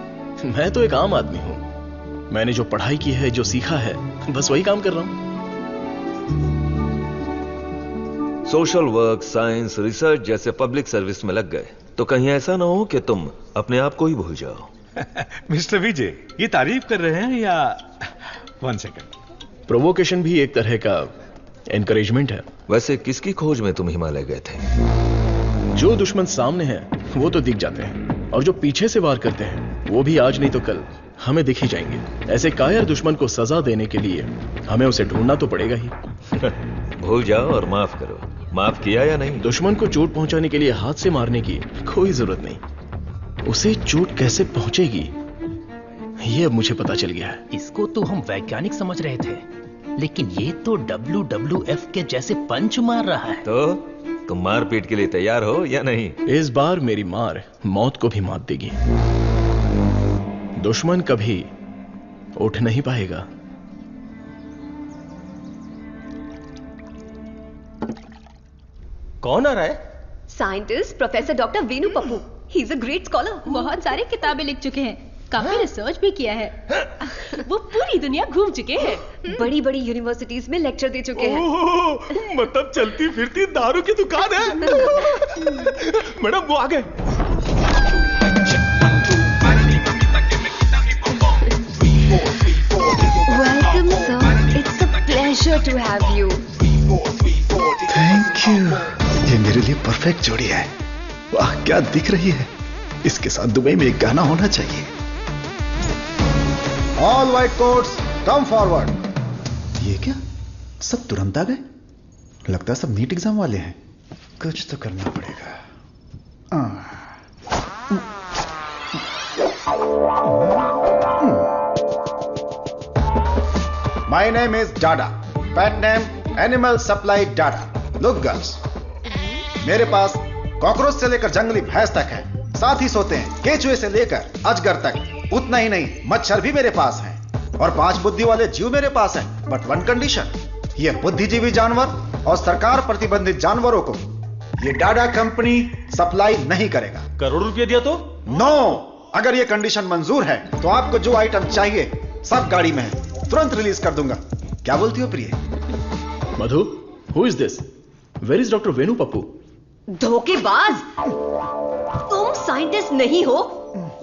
मैं तो एक आम आदमी हूं। मैंने जो पढ़ाई की है, जो सीखा है, बस वही काम कर रहा हूं। सोशल वर्क, साइंस, रिसर्च जैसे पब्लिक सर्विस में लग गए तो कहीं ऐसा ना हो कि तुम अपने आप को ही भूल जाओ। मिस्टर विजय, ये तारीफ कर रहे हैं या? 1 सेकंड। प्रोवोकेशन भी एक तरह का एनकरेजमेंट है। वैसे किसकी खोज में तुम हिमालय गए थे? जो दुश्मन सामने हैं वो तो दिख जाते हैं, और जो पीछे से वार करते हैं वो भी आज नहीं तो कल हमें दिख ही जाएंगे। ऐसे कायर दुश्मन को सजा देने के लिए हमें उसे ढूंढना तो पड़ेगा ही। भूल जाओ और माफ करो। माफ किया या नहीं? दुश्मन को चोट पहुंचाने के लिए हाथ से मारने की कोई जरूरत नहीं। उसे चोट कैसे पहुंचेगी ये अब मुझे पता चल गया है। इसको तो हम वैज्ञानिक समझ रहे थे, लेकिन ये तो WWF के जैसे पंच मार रहा है। तो तुम मारपीट के लिए तैयार हो या नहीं? इस बार मेरी मार मौत को भी मात देगी। दुश्मन कभी उठ नहीं पाएगा। कौन आ रहा है? Scientist professor doctor Venu Pappu. He is a great scholar. बहुत सारी किताबें लिख चुके हैं, काफी रिसर्च भी किया है। वो पूरी दुनिया घूम चुके हैं, बड़ी बड़ी यूनिवर्सिटीज में लेक्चर दे चुके हैं। मतलब चलती फिरती दारू की दुकान है। मैडम वो आ गए। Welcome sir, it's a pleasure to have you. Thank you. ये मेरे लिए परफेक्ट जोड़ी है। वाह क्या दिख रही है। इसके साथ दुबई में एक गाना होना चाहिए। All white quotes come forward. ये क्या, सब तुरंत आ गए? लगता है सब नीट एग्जाम वाले हैं। कुछ तो करना पड़ेगा। My name is Dada, pet name animal supply Dada. Look girls, मेरे पास कॉकरोच से लेकर जंगली भैंस तक है, साथ ही सोते हैं केचुए से लेकर अजगर तक। उतना ही नहीं, मच्छर भी मेरे पास हैं, और 5 बुद्धि वाले जीव मेरे पास हैं। बट 1 कंडीशन, ये बुद्धिजीवी जानवर और सरकार प्रतिबंधित जानवरों को ये डाडा कंपनी सप्लाई नहीं करेगा। करोड़ रुपया दिया तो? नो, अगर ये कंडीशन मंजूर है तो आपको जो आइटम चाहिए सब गाड़ी में है, तुरंत रिलीज कर दूंगा। क्या बोलती हो प्रिय? Madhu, who is this? Where is doctor Venu Pappu? धोखेबाज, तुम साइंटिस्ट नहीं हो,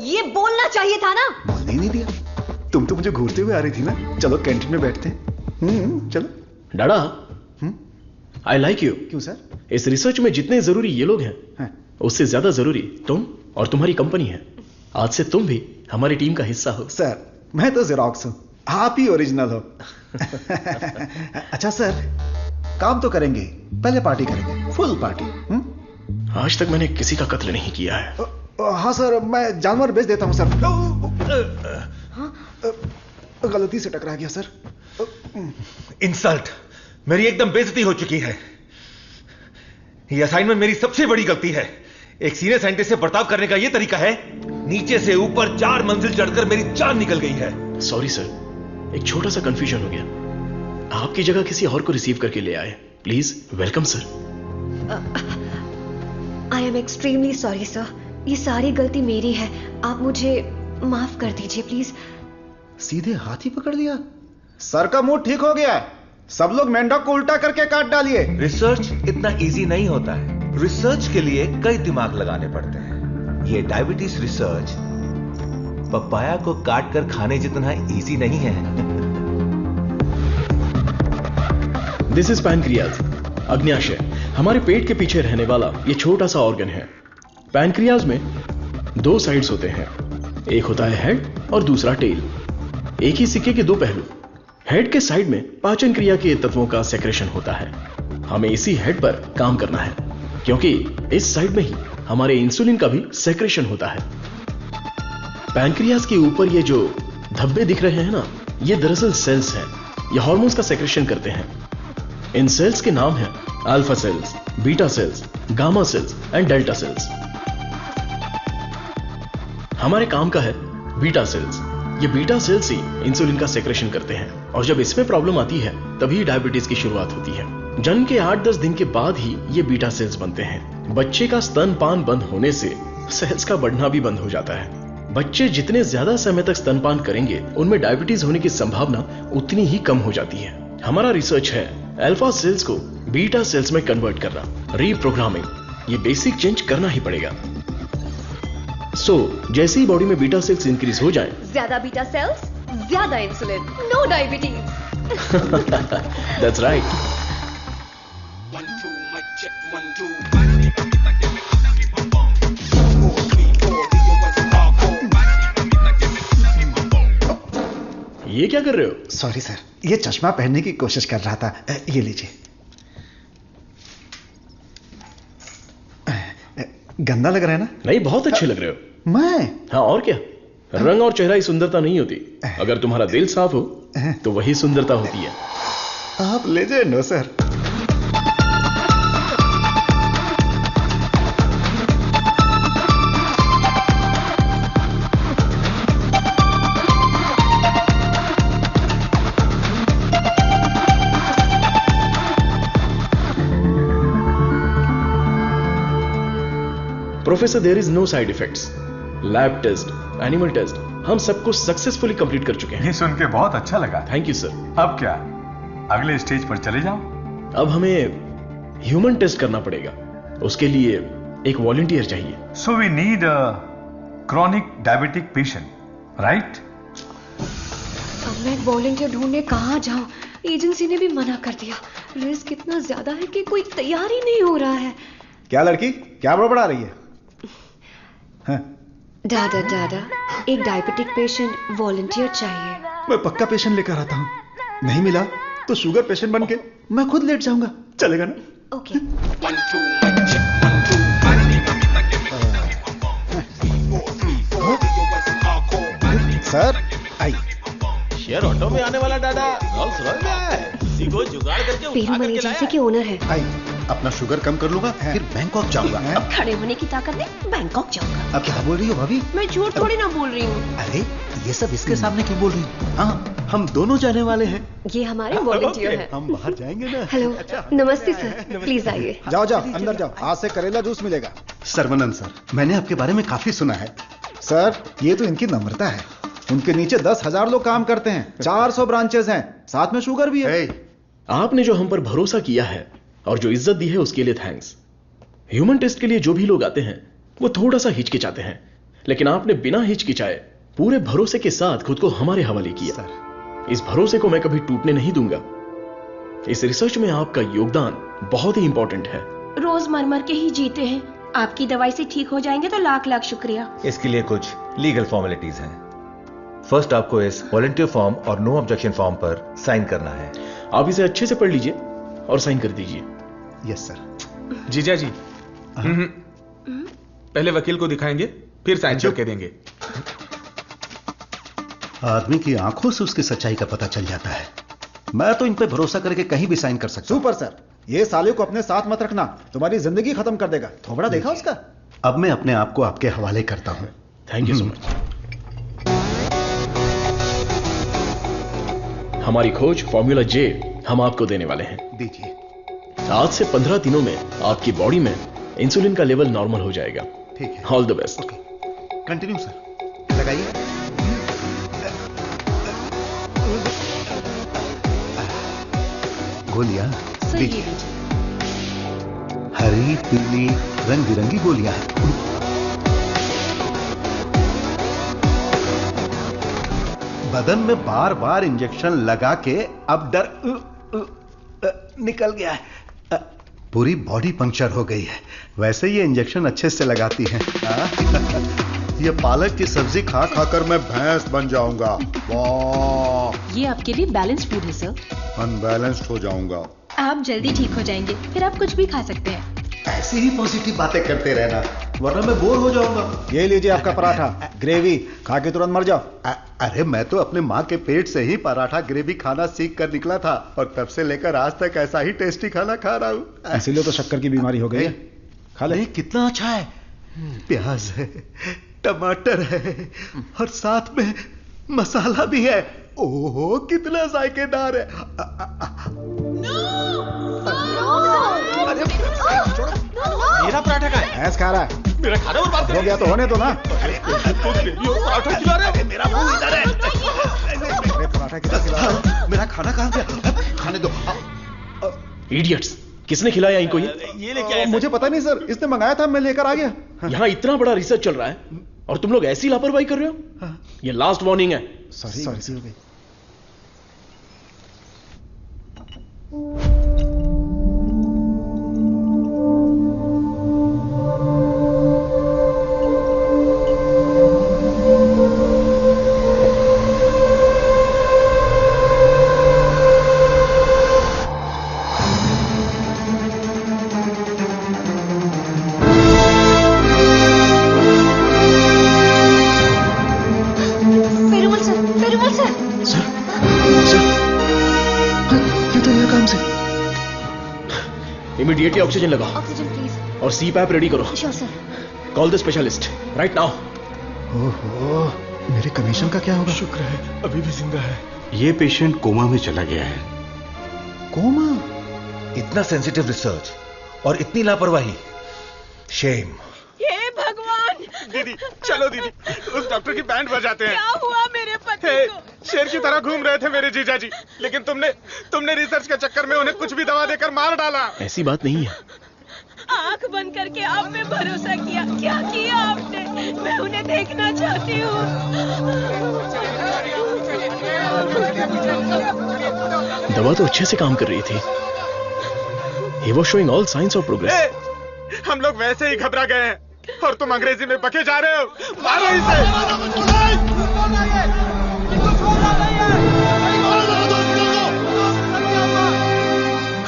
ये बोलना चाहिए था ना। बोलने नहीं दिया। तुम तो मुझे घूरते हुए आ रही थी ना। चलो कैंटीन में बैठते हैं। चलो। डाडा, आई लाइक यू। क्यों सर? इस रिसर्च में जितने जरूरी ये लोग हैं, उससे ज्यादा जरूरी तुम और तुम्हारी कंपनी है। आज से तुम भी हमारी टीम का हिस्सा हो। सर, मैं तो जेरोक्स हूं, आप ही ओरिजिनल हो। अच्छा सर, काम तो करेंगे, पहले पार्टी करेंगे, फुल पार्टी। आज तक मैंने किसी का कत्ल नहीं किया है। हाँ सर, मैं जानवर बेच देता हूं सर। गलती से टकरा गया सर। इंसल्ट, मेरी एकदम बेइज्जती हो चुकी है। ये असाइनमेंट मेरी सबसे बड़ी गलती है। एक सीनियर साइंटिस्ट से बर्ताव करने का यह तरीका है? नीचे से ऊपर 4 मंजिल चढ़कर मेरी जान निकल गई है। सॉरी सर, एक छोटा सा कंफ्यूजन हो गया। आपकी जगह किसी और को रिसीव करके ले आए। Please welcome sir. I am extremely sorry sir, ये सारी गलती मेरी है, आप मुझे माफ कर दीजिए प्लीज। सीधे हाथ ही पकड़ लिया। सर का मूड ठीक हो गया, सब लोग मेंढक को उल्टा करके काट डालिए। रिसर्च इतना इजी नहीं होता है, रिसर्च के लिए कई दिमाग लगाने पड़ते हैं। ये डायबिटीज रिसर्च पपाया को काट कर खाने जितना इजी नहीं है। दिस इज पैनक्रियाज, अग्न्याशय, हमारे पेट के पीछे रहने वाला ये छोटा सा ऑर्गन है। पैनक्रियाज में दो साइड्स होते हैं, एक होता है हेड और दूसरा टेल। एक ही सिक्के के दो पहलू। हेड के साइड में पाचन क्रिया के तत्वों का सेक्रेशन होता है। हमें इसी हेड पर काम करना है, क्योंकि इस साइड में ही हमारे इंसुलिन का भी सेक्रेशन होता है। पैनक्रियाज के ऊपर ये जो धब्बे दिख रहे हैं ना, ये दरअसल सेल्स हैं। ये हार्मोन्स का सेक्रेशन करते हैं। इन सेल्स के नाम हैं alpha cells, beta cells, gamma cells and delta cells. हमारे काम का है बीटा सेल्स। ये बीटा सेल्स ही इंसुलिन का सेक्रेशन करते हैं, और जब इसमें प्रॉब्लम आती है तभी डायबिटीज की शुरुआत होती है। जन्म के 8-10 दिन के बाद ही ये बीटा सेल्स बनते हैं। बच्चे का स्तनपान बंद होने से सेल्स का बढ़ना भी बंद हो जाता है। बच्चे जितने ज्यादा समय तक स्तनपान करेंगे, उनमें डायबिटीज होने की संभावना उतनी ही कम हो जाती है। हमारा रिसर्च है अल्फा सेल्स को बीटा सेल्स में कन्वर्ट करना, रीप्रोग्रामिंग। ये बेसिक चेंज करना ही पड़ेगा। जैसे ही बॉडी में बीटा सेल्स इंक्रीज हो जाएं, ज्यादा बीटा सेल्स, ज्यादा insulin, no diabetes. That's right. ये क्या कर रहे हो? सॉरी सर, ये चश्मा पहनने की कोशिश कर रहा था। ये लीजिए। गंदा लग रहा है ना? नहीं, बहुत अच्छे लग रहे हो। मैं? हाँ, और क्या। रंग और चेहरा ही सुंदरता नहीं होती, अगर तुम्हारा दिल साफ हो तो वही सुंदरता होती है। आप लेजेंड हो sir. Professor, there is no side effects. Lab test, animal test, हम सबको सक्सेसफुली कंप्लीट कर चुके हैं। ये सुन के बहुत अच्छा लगा। Thank you sir. अब क्या, अगले स्टेज पर चले जाओ? अब हमें ह्यूमन टेस्ट करना पड़ेगा। उसके लिए एक वॉलंटियर चाहिए। So we need a chronic diabetic patient, right? अब मैं वॉलंटियर ढूंढने कहां जाऊं? एजेंसी ने भी मना कर दिया। रिस्क इतना ज्यादा है कि कोई तैयार ही नहीं हो रहा है। क्या लड़की, क्या बड़बड़ा रही है? दादा दादा, एक डायबिटिक पेशेंट वॉलंटियर चाहिए। मैं पक्का पेशेंट लेकर आता हूँ। नहीं मिला तो शुगर पेशेंट बन के मैं खुद लेट जाऊंगा। चलेगा ना? Okay. Sir I. Share auto में आने वाला दादा रोल्स रॉयस में आया है। इसी को जुगाड़ करके पेरूमल एजेंसी के ओनर है। आई, अपना शुगर कम कर लूंगा, फिर बैंकॉक जाऊंगा। अब खड़े होने की ताकत नहीं, बैंकॉक जाऊंगा। अब क्या बोल रही हो भाभी? मैं झूठ थोड़ी ना बोल रही हूँ। अरे ये सब इसके सामने क्यों बोल रही हो? हाँ, हम दोनों जाने वाले हैं। ये हमारे वॉलंटियर हैं। हम बाहर जाएंगे ना। हेलो, नमस्ते सर, प्लीज आइए। जाओ जाओ अंदर जाओ, आज से करेला जूस मिलेगा। सर्वनंद सर, मैंने आपके बारे में काफी सुना है। सर, ये तो इनकी नम्रता है। उनके नीचे 10,000 लोग काम करते हैं, 400 ब्रांचेस हैं, साथ में शुगर भी है। आपने जो हम पर भरोसा किया है और जो इज्जत दी है उसके लिए थैंक्स। ह्यूमन टेस्ट के लिए जो भी लोग आते हैं वो थोड़ा सा हिचकिचाते हैं, लेकिन आपने बिना हिचकिचाए पूरे भरोसे के साथ खुद को हमारे हवाले किया। इस भरोसे को मैं कभी टूटने नहीं दूंगा। इस रिसर्च में आपका योगदान बहुत ही इंपॉर्टेंट है। रोज मर मर के ही जीते हैं, आपकी दवाई से ठीक हो जाएंगे तो लाख लाख शुक्रिया। इसके लिए कुछ लीगल फॉर्मेलिटीज हैं। फर्स्ट आपको इस वॉलंटियर फॉर्म और नो ऑब्जेक्शन फॉर्म पर साइन करना है। आप इसे अच्छे से पढ़ लीजिए और साइन कर दीजिए। Yes sir. जीजा जी, पहले वकील को दिखाएंगे, फिर साइन करके देंगे। आदमी की आंखों से उसकी सच्चाई का पता चल जाता है। मैं तो इन पे भरोसा करके कहीं भी साइन कर सकता हूं। सुपर सर, ये साले को अपने साथ मत रखना, तुम्हारी जिंदगी खत्म कर देगा। थोबड़ा देखा उसका? अब मैं अपने आप को आपके हवाले करता हूं। Thank you so much. हमारी खोज फॉर्मूला जे हम आपको देने वाले हैं। दीजिए। आज से 15 दिनों में आपकी बॉडी में इंसुलिन का लेवल नॉर्मल हो जाएगा। ठीक है। All the best. Continue sir. लगाइए। गोलियां दीजिए। हरी पीली रंग बिरंगी गोलियां हैं। बदन में बार बार इंजेक्शन लगा के अब डर निकल गया है। पूरी बॉडी पंक्चर हो गई है। वैसे ये इंजेक्शन अच्छे से लगाती हैं। ये पालक की सब्जी खा खाकर मैं भैंस बन जाऊंगा। वाह! ये आपके लिए बैलेंस फूड है सर। अनबैलेंस्ड हो जाऊंगा। आप जल्दी ठीक हो जाएंगे, फिर आप कुछ भी खा सकते हैं। ऐसी ही पॉजिटिव बातें करते रहना, वरना मैं बोर हो जाऊंगा। ये लीजिए आपका पराठा, ग्रेवी खा के तुरंत मर जाओ। अरे मैं तो अपने माँ के पेट से ही पराठा ग्रेवी खाना सीख कर निकला था और तब से लेकर आज तक ऐसा ही टेस्टी खाना खा रहा हूँ। इसीलिए तो शक्कर की बीमारी हो गई है। खा ले। कितना अच्छा है। प्याज है, टमाटर है और साथ में मसाला भी है। ओहो कितना जायकेदार है। मेरा पराठा का है। भैंस खा रहा है। मेरा खाना बर्बाद हो गया तो होने दो ना। पराठा खिला रहे। मेरा मुंह इधर है। अरे पराठा कितना खिला? मेरा खाना कहाँ गया? खाने दो। इडियट्स, किसने खिलाया इनको ये लेके आए? मुझे पता नहीं सर, इसने मंगाया था, मैं लेकर आ गया। यहाँ इतना बड़ा रिसर्च चल रहा है और तुम लोग ऐसी लापरवाही कर रहे हो? ये लास्ट वार्निंग है। सॉरी हो गई। इमीडिएटली ऑक्सीजन लगाओ। Oxygen please. और सीपैप रेडी करो। Sure sir. Call the specialist right now. ओहो, मेरे कमीशन का क्या होगा? शुक्र है अभी भी जिंदा है। ये पेशेंट कोमा में चला गया है। कोमा? इतना सेंसिटिव रिसर्च और इतनी लापरवाही। शेम। हे भगवान! दीदी चलो दीदी, उस डॉक्टर की बैंड बजाते हैं। क्या हुआ मेरे पति को? शेर की तरह घूम रहे थे मेरे जीजा जी, लेकिन तुमने रिसर्च के चक्कर में उन्हें कुछ भी दवा देकर मार डाला। ऐसी बात नहीं है। आंख बंद करके आप पे भरोसा किया। क्या किया आपने? मैं उन्हें देखना चाहती हूँ। दवा तो अच्छे से काम कर रही थी। He was showing all signs of progress. हम लोग वैसे ही घबरा गए हैं और तुम अंग्रेजी में बके जा रहे हो। मारो इसे।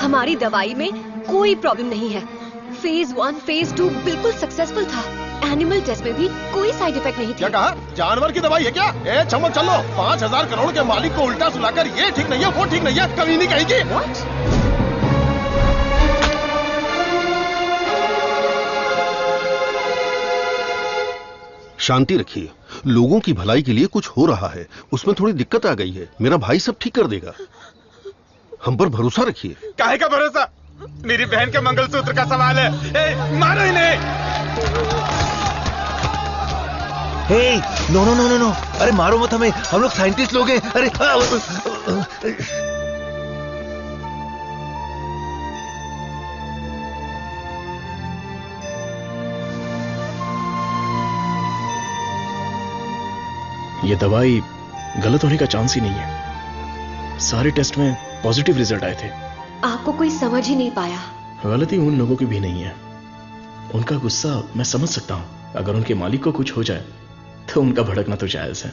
हमारी दवाई में कोई प्रॉब्लम नहीं है। फेज 1, फेज 2 बिल्कुल सक्सेसफुल था। एनिमल टेस्ट में भी कोई साइड इफेक्ट नहीं थी। क्या कहा? जानवर की दवाई है क्या? ए चमक चलो, 5,000 करोड़ के मालिक को उल्टा सुलाकर ये ठीक नहीं है, वो ठीक नहीं है, कभी नहीं कहेगी। शांति रखिए। लोगों की भलाई के लिए कुछ हो रहा है, उसमें थोड़ी दिक्कत आ गई है। मेरा भाई सब ठीक कर देगा, हम पर भरोसा रखिए। काहे का भरोसा? मेरी बहन के मंगलसूत्र का सवाल है। ए, मारो इन्हें। हे, नो। अरे मारो मत हमें, हम लोग साइंटिस्ट लोग हैं। अरे ये दवाई गलत होने का चांस ही नहीं है। सारे टेस्ट में पॉजिटिव रिजल्ट आए थे। आपको कोई समझ ही नहीं पाया। गलती उन लोगों की भी नहीं है। उनका गुस्सा मैं समझ सकता हूं। अगर उनके मालिक को कुछ हो जाए तो उनका भड़कना तो जायज है।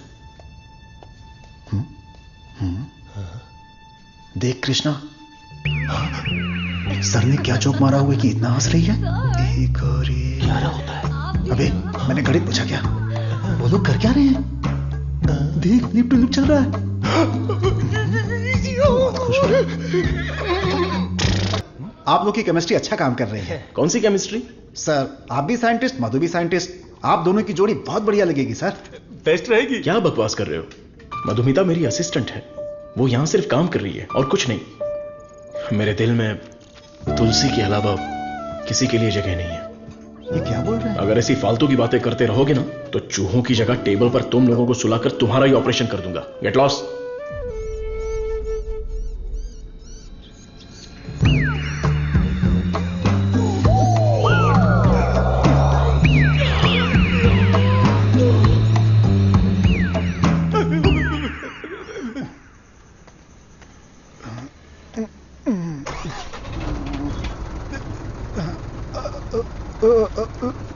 देख कृष्णा, सर ने क्या चौक मारा हुआ कि इतना हंस रही है? एक और एक। क्या होता है? अबे मैंने घड़ी पूछा क्या? वो लोग कर क्या रहे हैं? देख लिप टू लिप चल रहा है। खुश हो रहे। आप लोग की केमिस्ट्री अच्छा काम कर रही है। कौन सी केमिस्ट्री? सर आप भी साइंटिस्ट, मधु भी साइंटिस्ट, आप दोनों की जोड़ी बहुत बढ़िया लगेगी सर। बेस्ट रहेगी। क्या बकवास कर रहे हो? मधुमिता मेरी असिस्टेंट है। वो यहां सिर्फ काम कर रही है और कुछ नहीं। मेरे दिल में तुलसी के अलावा किसी के लिए जगह नहीं है। ये क्या बोल रहे हैं? अगर ऐसी फालतू की बातें करते रहोगे ना तो चूहों की जगह टेबल पर तुम लोगों को सुलाकर तुम्हारा ही ऑपरेशन कर दूंगा। Get lost.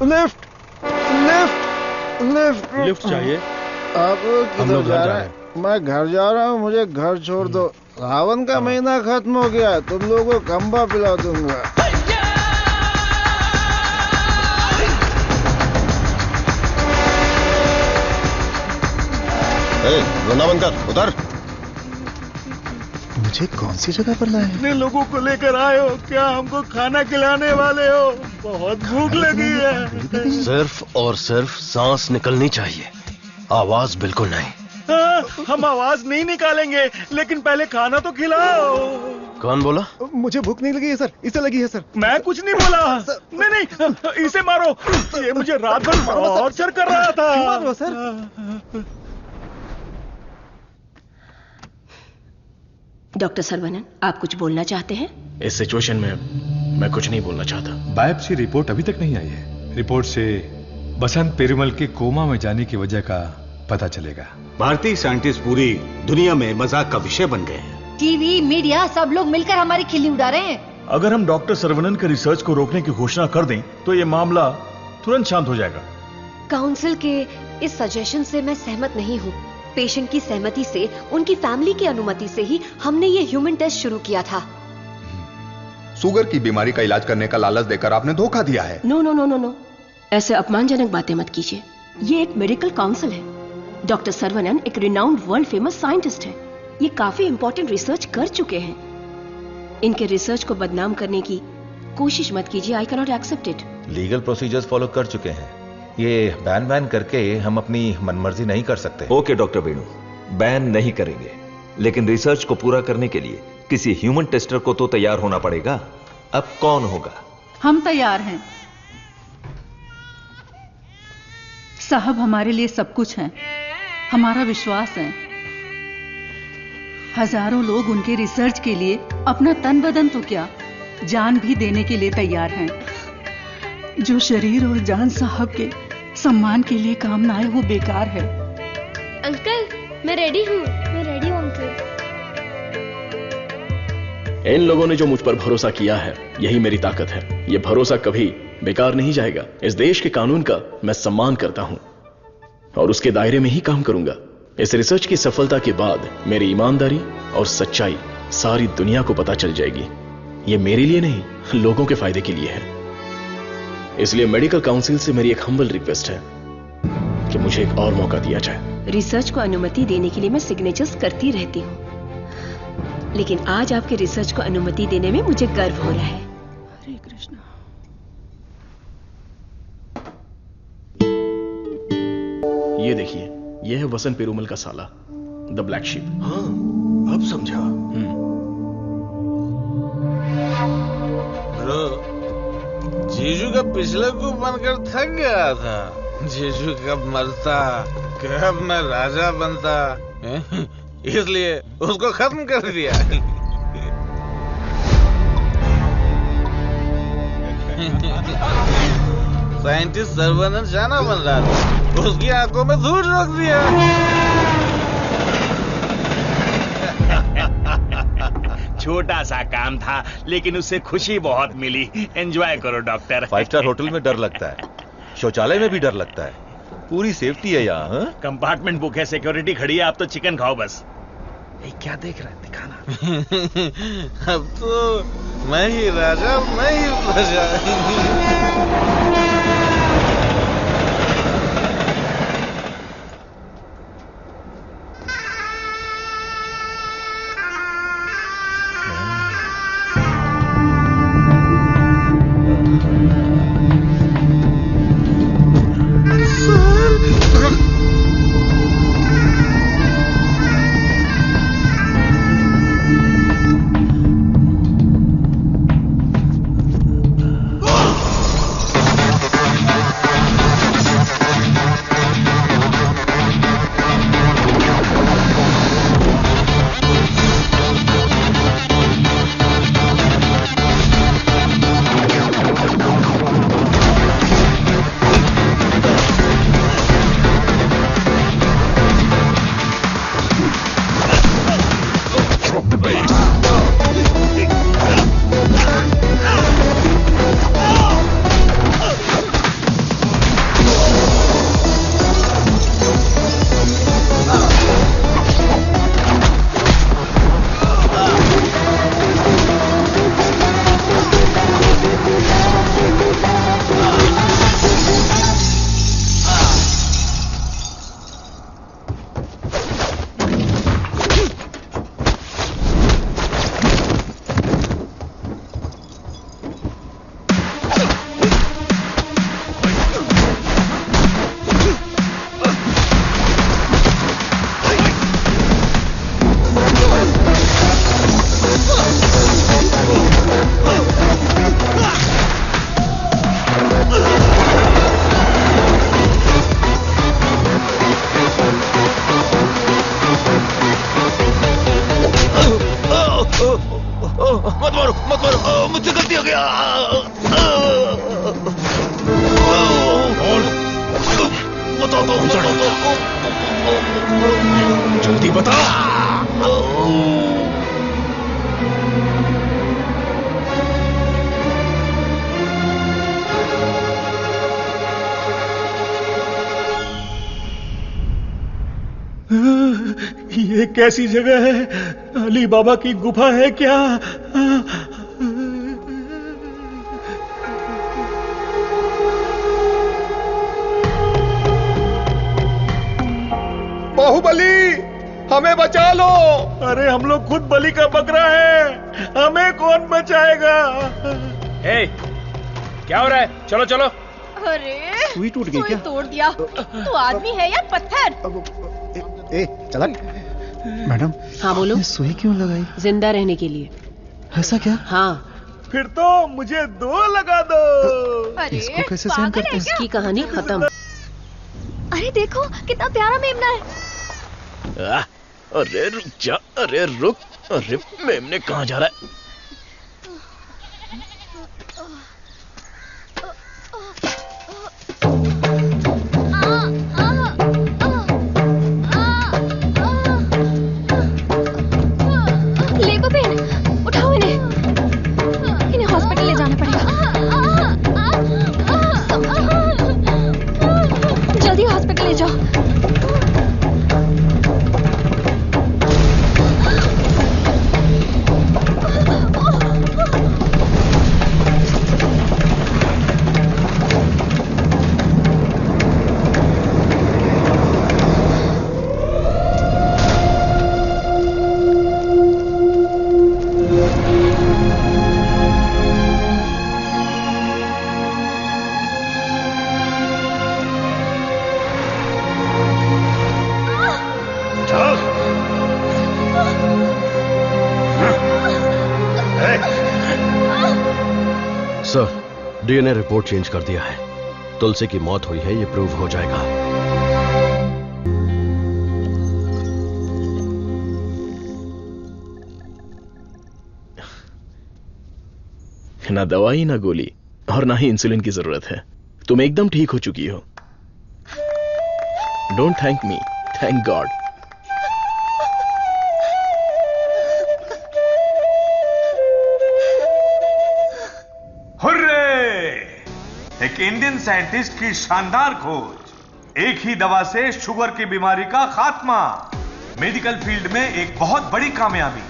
Lift lift lift lift चाहिए? आप हम किधर लोग घर जा जा रहे हैं? मैं घर जा रहा हूँ, मुझे घर छोड़ दो। सावन का महीना खत्म हो गया, तुम लोगों को खंबा पिला दूंगा। रोना बंद कर, उधर। मुझे कौन सी जगह पर लाए? कितने लोगों को लेकर आए हो? क्या हमको खाना खिलाने वाले हो? बहुत भूख लगी है। सिर्फ और सिर्फ सांस निकलनी चाहिए, आवाज बिल्कुल नहीं। हम आवाज नहीं निकालेंगे, लेकिन पहले खाना तो खिलाओ। कौन बोला? मुझे भूख नहीं लगी है सर, इसे लगी है सर। मैं कुछ नहीं बोला। नहीं, इसे मारो। ये मुझे रात भर टॉर्चर कर रहा था। मारो सर। डॉक्टर सरवनन, आप कुछ बोलना चाहते हैं? इस सिचुएशन में मैं कुछ नहीं बोलना चाहता। बायोप्सी रिपोर्ट अभी तक नहीं आई है। रिपोर्ट से बसंत पेरुमल के कोमा में जाने की वजह का पता चलेगा। भारतीय साइंटिस्ट पूरी दुनिया में मजाक का विषय बन गए हैं। टीवी, मीडिया सब लोग मिलकर हमारी खिल्ली उड़ा रहे हैं। अगर हम डॉक्टर सरवनन के रिसर्च को रोकने की घोषणा कर दें तो ये मामला तुरंत शांत हो जाएगा। काउंसिल के इस सजेशन से मैं सहमत नहीं हूँ। पेशेंट की सहमति से, उनकी फैमिली की अनुमति से ही हमने ये ह्यूमन टेस्ट शुरू किया था। शुगर की बीमारी का इलाज करने का लालच देकर आपने धोखा दिया है। No no no no no, ऐसे अपमानजनक बातें मत कीजिए। ये एक मेडिकल काउंसिल है। डॉक्टर सरवनन एक रिनाउंड वर्ल्ड फेमस साइंटिस्ट है। ये काफी इंपॉर्टेंट रिसर्च कर चुके हैं। इनके रिसर्च को बदनाम करने की कोशिश मत कीजिए। I can not accept it. Legal procedures follow कर चुके हैं। ये बैन करके हम अपनी मनमर्जी नहीं कर सकते। ओके डॉक्टर वेणु, बैन नहीं करेंगे, लेकिन रिसर्च को पूरा करने के लिए किसी ह्यूमन टेस्टर को तो तैयार होना पड़ेगा। अब कौन होगा? हम तैयार हैं साहब, हमारे लिए सब कुछ है, हमारा विश्वास है। हजारों लोग उनके रिसर्च के लिए अपना तन बदन तो क्या, जान भी देने के लिए तैयार हैं। जो शरीर और जान साहब के सम्मान के लिए काम ना आए वो बेकार है। अंकल, मैं रेडी हूँ। मैं रेडी हूँ अंकल। इन लोगों ने जो मुझ पर भरोसा किया है, यही मेरी ताकत है। यह भरोसा कभी बेकार नहीं जाएगा। इस देश के कानून का मैं सम्मान करता हूं और उसके दायरे में ही काम करूंगा। इस रिसर्च की सफलता के बाद मेरी ईमानदारी और सच्चाई सारी दुनिया को पता चल जाएगी। यह मेरे लिए नहीं, लोगों के फायदे के लिए है। इसलिए मेडिकल काउंसिल से मेरी एक हम्बल रिक्वेस्ट है कि मुझे एक और मौका दिया जाए। रिसर्च को अनुमति देने के लिए मैं सिग्नेचर्स करती रहती हूँ, लेकिन आज आपके रिसर्च को अनुमति देने में मुझे गर्व हो रहा है। हरे कृष्णा। ये देखिए, यह है बसंत पेरुमल का साला, द ब्लैक शीप। हाँ, अब समझा। जीजू का पिछले को बनकर थक गया था। जीजू कब मरता, कब मैं राजा बनता, इसलिए उसको खत्म कर दिया। साइंटिस्ट सर्वनन शाना बन रहा था, उसकी आंखों में धूल रोक दिया। छोटा सा काम था, लेकिन उससे खुशी बहुत मिली। एंजॉय करो डॉक्टर। 5 स्टार होटल में डर लगता है, शौचालय में भी डर लगता है। पूरी सेफ्टी है यहाँ। कंपार्टमेंट बुक है, सिक्योरिटी खड़ी है, आप तो चिकन खाओ बस। क्या देख रहा है, दिखाना। अब तो मैं ही राजा, मैं ही प्रजा। जल्दी बता। ये कैसी जगह है? अली बाबा की गुफा है क्या? बाहुबली, हमें बचा लो। अरे हम लोग खुद बलि का बकरा है, हमें कौन बचाएगा? क्या हो रहा है? चलो चलो। अरे सुई टूट गई क्या? तोड़ दिया। तू आदमी है या पत्थर? ए चला। मैडम। हाँ बोलो। सुई क्यों लगाई? जिंदा रहने के लिए। ऐसा क्या? हाँ। फिर तो मुझे 2 लगा दो। अरे इसको कैसे सहन करते हैं? इसकी कहानी खत्म। अरे देखो कितना प्यारा मेमना है। अरे रुक जा, अरे रुक। अरे मेमने कहाँ जा रहा है? डीएनए रिपोर्ट चेंज कर दिया है। तुलसी की मौत हुई है, ये प्रूव हो जाएगा। ना दवाई ना गोली और ना ही इंसुलिन की जरूरत है। तुम एकदम ठीक हो चुकी हो। Don't thank me, thank God. एक इंडियन साइंटिस्ट की शानदार खोज, एक ही दवा से शुगर की बीमारी का खात्मा, मेडिकल फील्ड में एक बहुत बड़ी कामयाबी।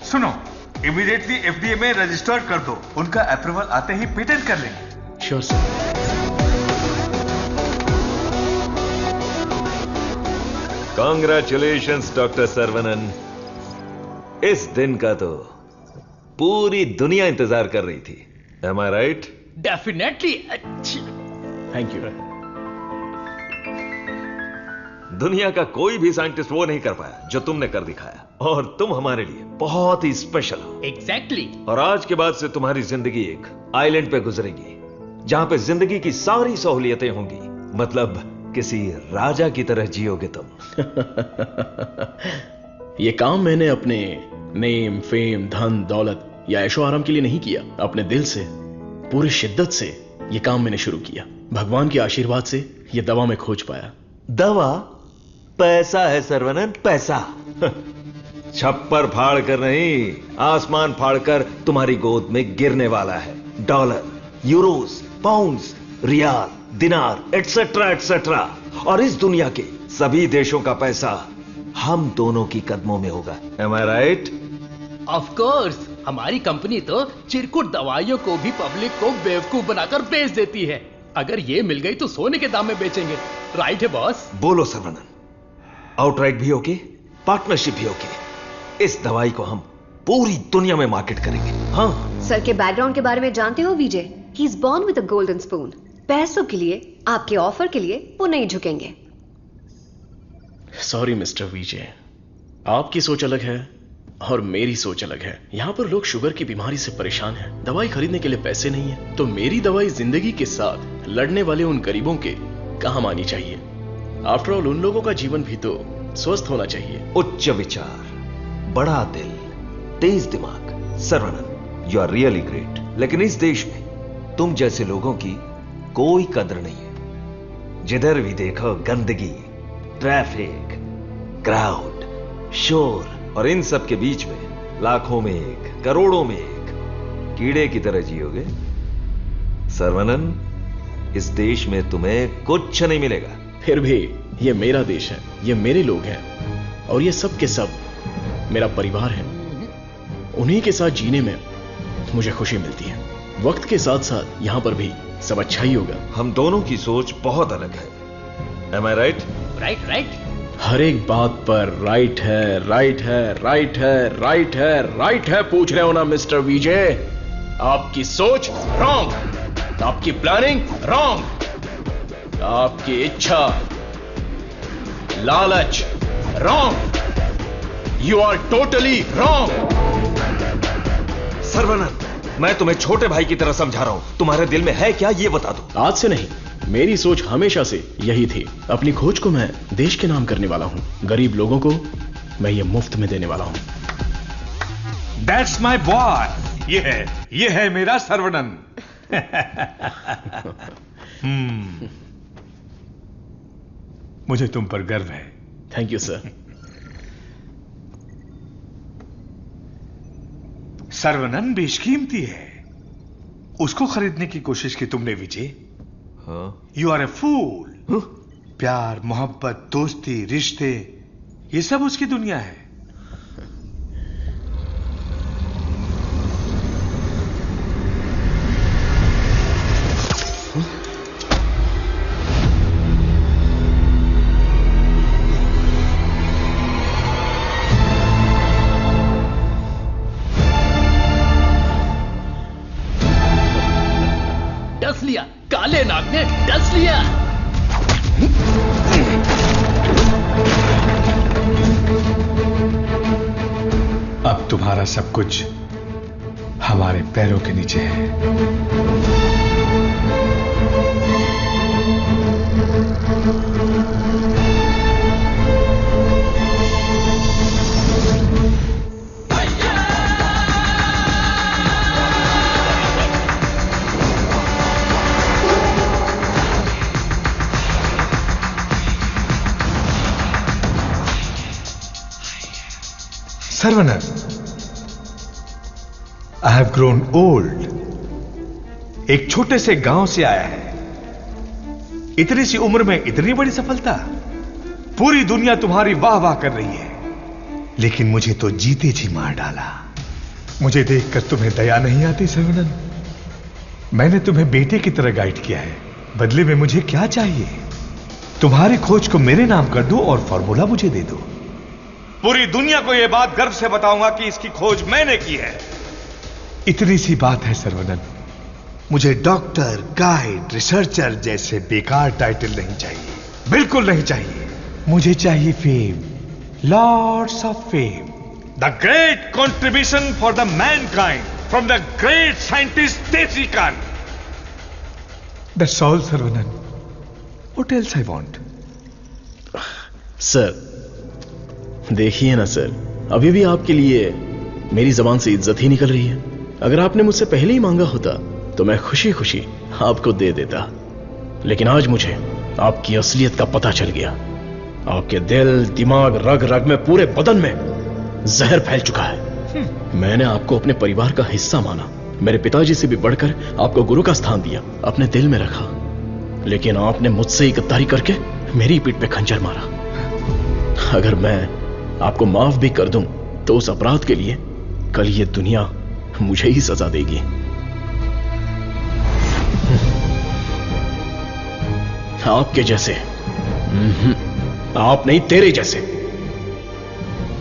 सुनो, इमीडिएटली एफडीए में रजिस्टर कर दो, उनका अप्रूवल आते ही पेटेंट कर लेंगे। Sure sir. Congratulations doctor Saravanan. इस दिन का तो पूरी दुनिया इंतजार कर रही थी। Am I right? Definitely. Thank you. दुनिया का कोई भी साइंटिस्ट वो नहीं कर पाया जो तुमने कर दिखाया, और तुम हमारे लिए बहुत ही स्पेशल हो। एग्जैक्टली। और आज के बाद से तुम्हारी जिंदगी एक आइलैंड पे गुजरेगी, जहां पे जिंदगी की सारी सहूलियतें होंगी। मतलब किसी राजा की तरह जियोगे तुम। ये काम मैंने अपने नेम, फेम, धन, दौलत या ऐशो आराम के लिए नहीं किया। अपने दिल से, पूरी शिद्दत से ये काम मैंने शुरू किया। भगवान के आशीर्वाद से ये दवा में खोज पाया। दवा? पैसा है सर्वनन, पैसा। छप्पर फाड़ कर नहीं, आसमान फाड़ कर तुम्हारी गोद में गिरने वाला है। डॉलर, यूरोस, पाउंड्स, रियाल, दिनार, एटसेट्रा एटसेट्रा। और इस दुनिया के सभी देशों का पैसा हम दोनों की कदमों में होगा। Am I right? Of course. हमारी कंपनी तो चिरकुट दवाइयों को भी पब्लिक को बेवकूफ बनाकर बेच देती है। अगर ये मिल गई तो सोने के दाम में बेचेंगे। राइट है बॉस? बोलो सर्वनन, आउटराइट भी ओके, पार्टनरशिप भी ओके। इस दवाई को हम पूरी दुनिया में मार्केट करेंगे। हाँ। सर के बैकग्राउंड के बारे में जानते हो Vijay? He is born with a golden spoon. पैसों के लिए, आपके ऑफर के लिए वो नहीं झुकेंगे। सॉरी मिस्टर विजय, आपकी सोच अलग है और मेरी सोच अलग है। यहां पर लोग शुगर की बीमारी से परेशान हैं, दवाई खरीदने के लिए पैसे नहीं है, तो मेरी दवाई जिंदगी के साथ लड़ने वाले उन गरीबों के काम आनी चाहिए। आफ्टर ऑल उन लोगों का जीवन भी तो स्वस्थ होना चाहिए। उच्च विचार, बड़ा दिल, तेज दिमाग। Saravanan, you are really great. लेकिन इस देश में तुम जैसे लोगों की कोई कदर नहीं है। जिधर भी देखो गंदगी, ट्रैफिक, क्राउड, शोर और इन सब के बीच में लाखों में एक, करोड़ों में एक कीड़े की तरह जियोगे। सर्वनन, इस देश में तुम्हें कुछ नहीं मिलेगा। फिर भी ये मेरा देश है, ये मेरे लोग हैं और ये सब के सब मेरा परिवार है। उन्हीं के साथ जीने में मुझे खुशी मिलती है। वक्त के साथ साथ यहां पर भी सब अच्छा ही होगा। हम दोनों की सोच बहुत अलग है। Am I right? Right right. हर एक बात पर राइट है, राइट है, राइट है, राइट है, राइट है पूछ रहे हो ना मिस्टर विजय? आपकी सोच रॉन्ग, आपकी प्लानिंग रॉन्ग, आपकी इच्छा, लालच wrong. You are totally wrong. Saravanan, मैं तुम्हें छोटे भाई की तरह समझा रहा हूं। तुम्हारे दिल में है क्या, ये बता दो। आज से नहीं, मेरी सोच हमेशा से यही थी। अपनी खोज को मैं देश के नाम करने वाला हूं। गरीब लोगों को मैं ये मुफ्त में देने वाला हूं। That's my boy। ये है मेरा सर्वनन। मुझे तुम पर गर्व है। Thank you sir. सर्वनन बेशकीमती है, उसको खरीदने की कोशिश की तुमने विजय। यू आर ए फूल। प्यार, मोहब्बत, दोस्ती, रिश्ते, ये सब उसकी दुनिया है। डस लिया, काले नाग ने डस लिया। अब तुम्हारा सब कुछ हमारे पैरों के नीचे है। Saravanan, I have grown old. एक छोटे से गांव से आया है, इतनी सी उम्र में इतनी बड़ी सफलता। पूरी दुनिया तुम्हारी वाह वाह कर रही है, लेकिन मुझे तो जीते जी मार डाला। मुझे देखकर तुम्हें दया नहीं आती सर्वनन? मैंने तुम्हें बेटे की तरह गाइड किया है, बदले में मुझे क्या चाहिए? तुम्हारी खोज को मेरे नाम कर दो और फॉर्मूला मुझे दे दो। पूरी दुनिया को यह बात गर्व से बताऊंगा कि इसकी खोज मैंने की है। इतनी सी बात है सर्वनन। मुझे डॉक्टर, गाइड, रिसर्चर जैसे बेकार टाइटल नहीं चाहिए, बिल्कुल नहीं चाहिए। मुझे चाहिए fame, lords of fame, the great contribution for the mankind from the great scientist Desi Kaan. That's all Saravanan. What else I want? Sir देखिए ना सर, अभी भी आपके लिए मेरी जबान से इज्जत ही निकल रही है। अगर आपने मुझसे पहले ही मांगा होता तो मैं खुशी खुशी आपको दे देता, लेकिन आज मुझे आपकी असलियत का पता चल गया। आपके दिल, दिमाग, रग रग में, पूरे बदन में जहर फैल चुका है। मैंने आपको अपने परिवार का हिस्सा माना, मेरे पिताजी से भी बढ़कर आपको गुरु का स्थान दिया, अपने दिल में रखा, लेकिन आपने मुझसे ही गद्दारी करके मेरी पीठ पे खंजर मारा। अगर मैं आपको माफ भी कर दूं तो उस अपराध के लिए कल ये दुनिया मुझे ही सजा देगी। आपके जैसे, आप नहीं, तेरे जैसे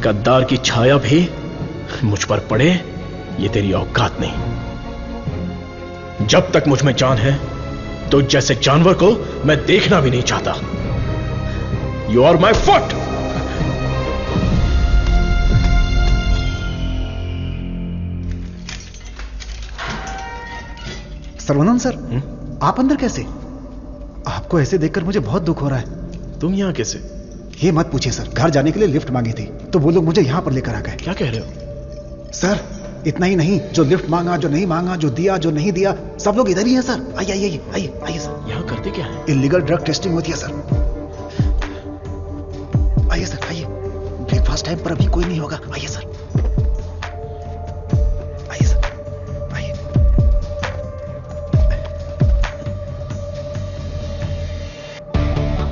गद्दार की छाया भी मुझ पर पड़े, ये तेरी औकात नहीं। जब तक मुझ में जान है तो जैसे जानवर को मैं देखना भी नहीं चाहता। You are my foot. Saravanan sir, आप अंदर कैसे? आपको ऐसे देखकर मुझे बहुत दुख हो रहा है। तुम यहां कैसे? ये मत पूछिए सर, घर जाने के लिए लिफ्ट मांगी थी तो वो लोग मुझे यहां पर लेकर आ गए। क्या कह रहे हो? सर इतना ही नहीं, जो लिफ्ट मांगा, जो नहीं मांगा, जो दिया, जो नहीं दिया, सब लोग इधर ही हैं सर। आइए आइए आइए आइए सर। यहां करते क्या है? इलीगल ड्रग टेस्टिंग होती है सर। आइए सर, आइए। ब्रेकफास्ट टाइम पर अभी कोई नहीं होगा। आइए सर, आइए सर, आइए।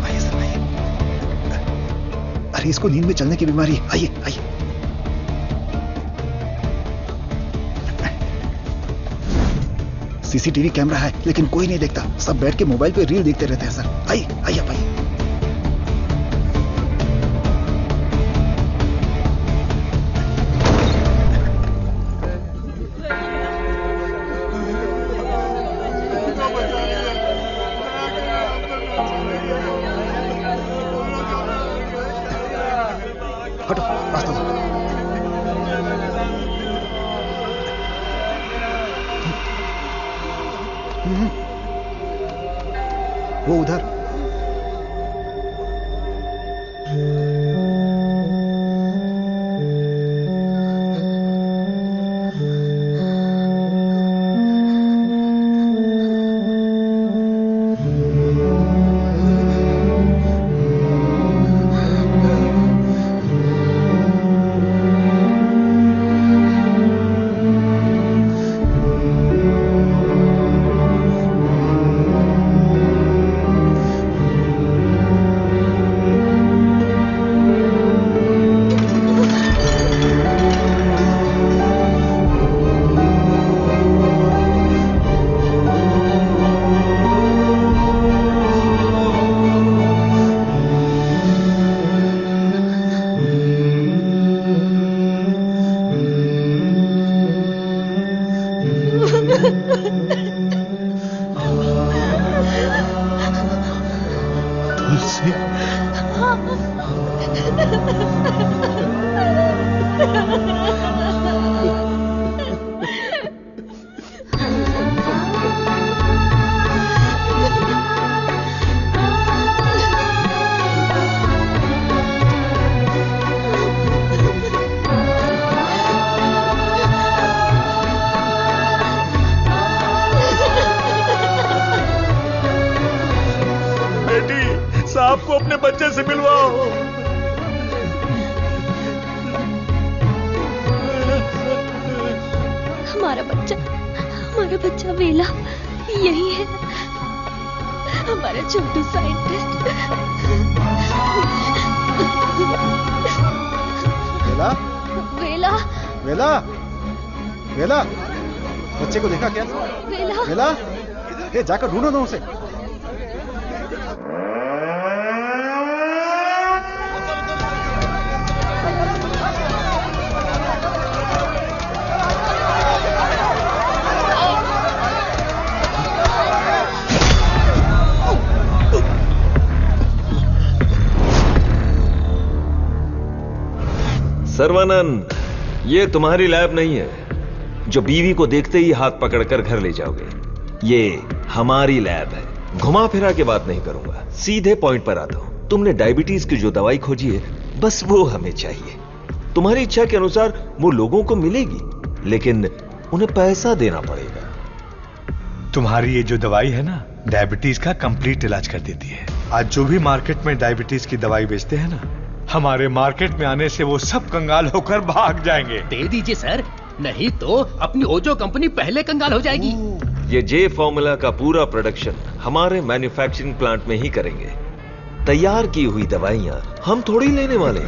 आइए सर, आइए। अरे इसको नींद में चलने की बीमारी है। आइए, आइए। सीसीटीवी कैमरा है लेकिन कोई नहीं देखता, सब बैठ के मोबाइल पे रील देखते रहते हैं सर। आइए, आइए, आइए। हटो, रास्ता दो। वो उधर। साहब को अपने बच्चे से मिलवाओ। हमारा बच्चा वेला यही है, हमारा छोटू साइंटिस्ट। वेला, वेला, वेला, वेला, बच्चे को देखा क्या? वेला, वेला, ये जाकर ढूंढो ना उसे। सर्वानंद, ये तुम्हारी लैब नहीं है जो बीवी को देखते ही हाथ पकड़कर घर ले जाओगे। ये हमारी लैब है। घुमा फिरा के बात नहीं करूंगा, सीधे पॉइंट पर आता हूं। तुमने डायबिटीज की जो दवाई खोजी है, बस वो हमें चाहिए। तुम्हारी इच्छा के अनुसार वो लोगों को मिलेगी, लेकिन उन्हें पैसा देना पड़ेगा। तुम्हारी ये जो दवाई है ना, डायबिटीज का कंप्लीट इलाज कर देती है। आज जो भी मार्केट में डायबिटीज की दवाई बेचते हैं ना, हमारे मार्केट में आने से वो सब कंगाल होकर भाग जाएंगे। दे दीजिए सर, नहीं तो अपनी ओजो कंपनी पहले कंगाल हो जाएगी। ये जे फॉर्मूला का पूरा प्रोडक्शन हमारे मैन्युफैक्चरिंग प्लांट में ही करेंगे। तैयार की हुई दवाइयां हम थोड़ी लेने वाले।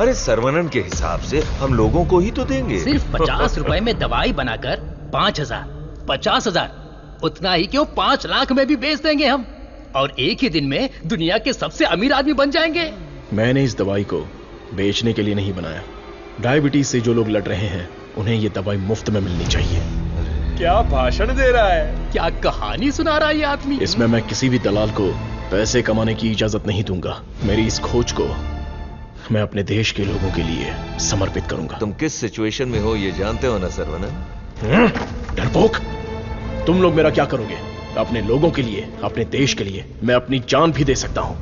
अरे सर्वनन के हिसाब से हम लोगों को ही तो देंगे। सिर्फ 50 रुपए में दवाई बनाकर 5000, 50,000, उतना ही क्यों 5 लाख में भी बेच देंगे हम, और एक ही दिन में दुनिया के सबसे अमीर आदमी बन जाएंगे। मैंने इस दवाई को बेचने के लिए नहीं बनाया। डायबिटीज से जो लोग लड़ रहे हैं, उन्हें ये दवाई मुफ्त में मिलनी चाहिए। क्या भाषण दे रहा है, क्या कहानी सुना रहा है ये आदमी। इसमें मैं किसी भी दलाल को पैसे कमाने की इजाजत नहीं दूंगा। मेरी इस खोज को मैं अपने देश के लोगों के लिए समर्पित करूंगा। तुम किस सिचुएशन में हो ये जानते हो ना सर्वनन? डरपोक, तुम लोग मेरा क्या करोगे? अपने लोगों के लिए, अपने देश के लिए मैं अपनी जान भी दे सकता हूं।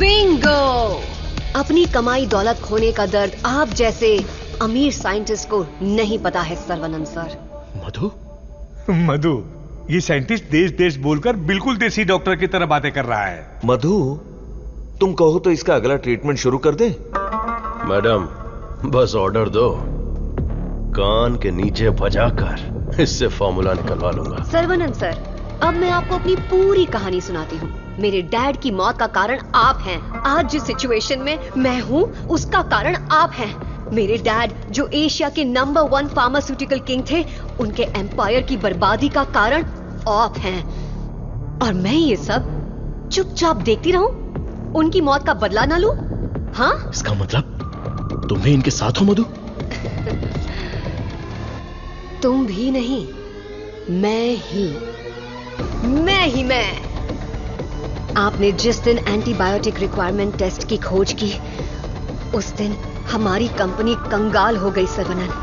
बिंगो! अपनी कमाई दौलत खोने का दर्द आप जैसे अमीर साइंटिस्ट को नहीं पता है सर्वनंद सर। मधु? मधु, ये साइंटिस्ट देश देश बोलकर बिल्कुल देसी डॉक्टर की तरह बातें कर रहा है। मधु, तुम कहो तो इसका अगला ट्रीटमेंट शुरू कर दें? मैडम, बस ऑर्डर दो, कान के नीचे बजाकर इससे फॉर्मूला निकलवा लूंगा। सर्वनंद सर, अब मैं आपको अपनी पूरी कहानी सुनाती हूँ। मेरे डैड की मौत का कारण आप हैं। आज जिस सिचुएशन में मैं हूँ उसका कारण आप हैं। मेरे डैड जो एशिया के नंबर 1 फार्मास्यूटिकल किंग थे, उनके एम्पायर की बर्बादी का कारण आप हैं। और मैं ये सब चुपचाप देखती रहूं? उनकी मौत का बदला ना लूं? हाँ? इसका मतलब तुम भी इनके साथ हो मधु? तुम भी नहीं, मैं ही मैं। आपने जिस दिन एंटीबायोटिक रिक्वायरमेंट टेस्ट की खोज की, उस दिन हमारी कंपनी कंगाल हो गई सर्वनंद।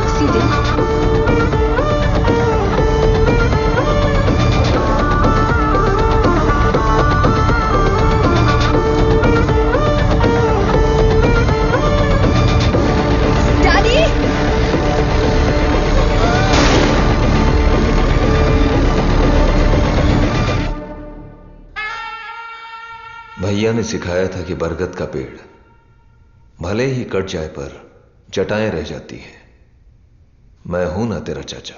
उसी दिन भैया ने सिखाया था कि बरगद का पेड़ भले ही कट जाए पर जटाएं रह जाती है। मैं हूं ना तेरा चाचा।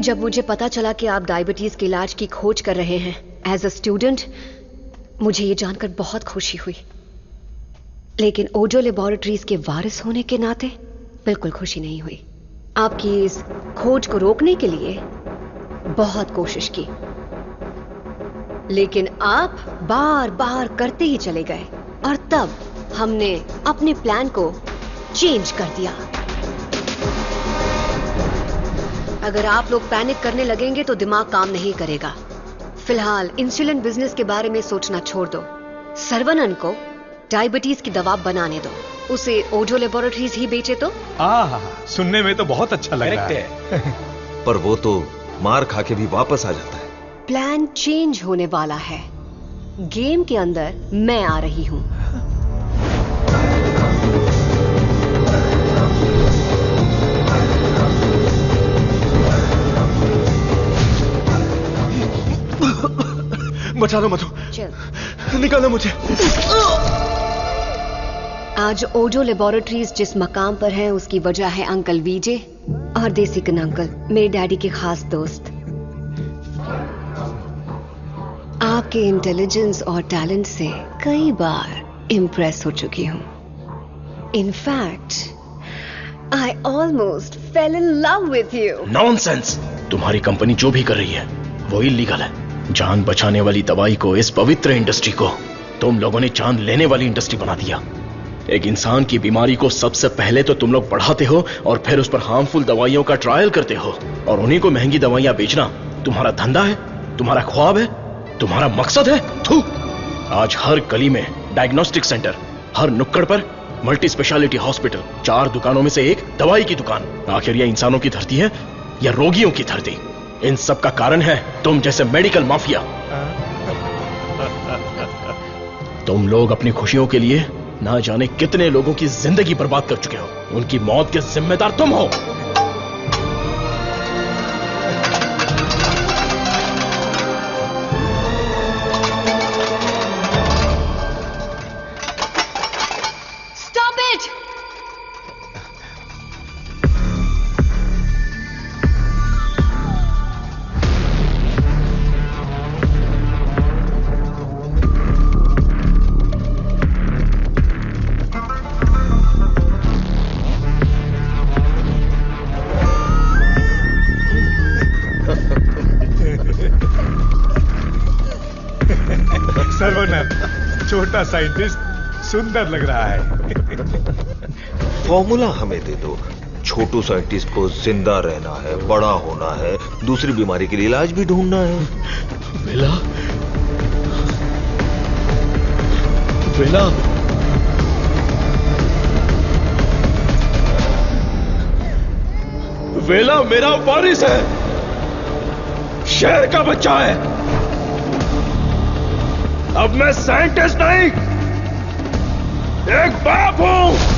जब मुझे पता चला कि आप डायबिटीज के इलाज की खोज कर रहे हैं एज अ स्टूडेंट, मुझे ये जानकर बहुत खुशी हुई। लेकिन ओजो लेबोरेटरीज के वारिस होने के नाते बिल्कुल खुशी नहीं हुई। आपकी इस खोज को रोकने के लिए बहुत कोशिश की, लेकिन आप बार बार करते ही चले गए और तब हमने अपने प्लान को चेंज कर दिया। अगर आप लोग पैनिक करने लगेंगे तो दिमाग काम नहीं करेगा। फिलहाल इंसुलिन बिजनेस के बारे में सोचना छोड़ दो। सर्वनंद को डायबिटीज की दवा बनाने दो, उसे ओजो लेबोरेटरीज ही बेचे तो। सुनने में तो बहुत अच्छा लग रहा है। पर वो तो मार खा के भी वापस आ जाता है। प्लान चेंज होने वाला है। गेम के अंदर मैं आ रही हूं। बचा लो मधु, निकालो मुझे। आज ओजो लेबोरेटरीज जिस मकाम पर है उसकी वजह है अंकल विजय और देसिकन अंकल, मेरे डैडी के खास दोस्त। आपके इंटेलिजेंस और टैलेंट से कई बार इम्प्रेस हो चुकी हूं। In fact I almost fail in love with you. Nonsense! तुम्हारी कंपनी जो भी कर रही है वो इलीगल है। जान बचाने वाली दवाई को, इस पवित्र इंडस्ट्री को तुम लोगों ने जान लेने वाली इंडस्ट्री बना दिया। एक इंसान की बीमारी को सबसे पहले तो तुम लोग बढ़ाते हो और फिर उस पर हार्मफुल दवाइयों का ट्रायल करते हो, और उन्हीं को महंगी दवाइयां बेचना तुम्हारा धंधा है, तुम्हारा ख्वाब है, तुम्हारा मकसद है। थू! आज हर गली में डायग्नोस्टिक सेंटर, हर नुक्कड़ पर मल्टी स्पेशलिटी हॉस्पिटल, 4 दुकानों में से एक दवाई की दुकान। आखिर यह इंसानों की धरती है या रोगियों की धरती? इन सब का कारण है तुम जैसे मेडिकल माफिया। तुम लोग अपनी खुशियों के लिए ना जाने कितने लोगों की जिंदगी बर्बाद कर चुके हो। उनकी मौत के जिम्मेदार तुम हो। Stop it! सर्वनंद, छोटा साइंटिस्ट सुंदर लग रहा है। फॉर्मूला हमें दे दो। छोटू साइंटिस्ट को जिंदा रहना है, बड़ा होना है, दूसरी बीमारी के लिए इलाज भी ढूंढना है। वेला, वेला, वेला मेरा वारिस है, शहर का बच्चा है। अब मैं साइंटिस्ट नहीं, एक बाप हूं।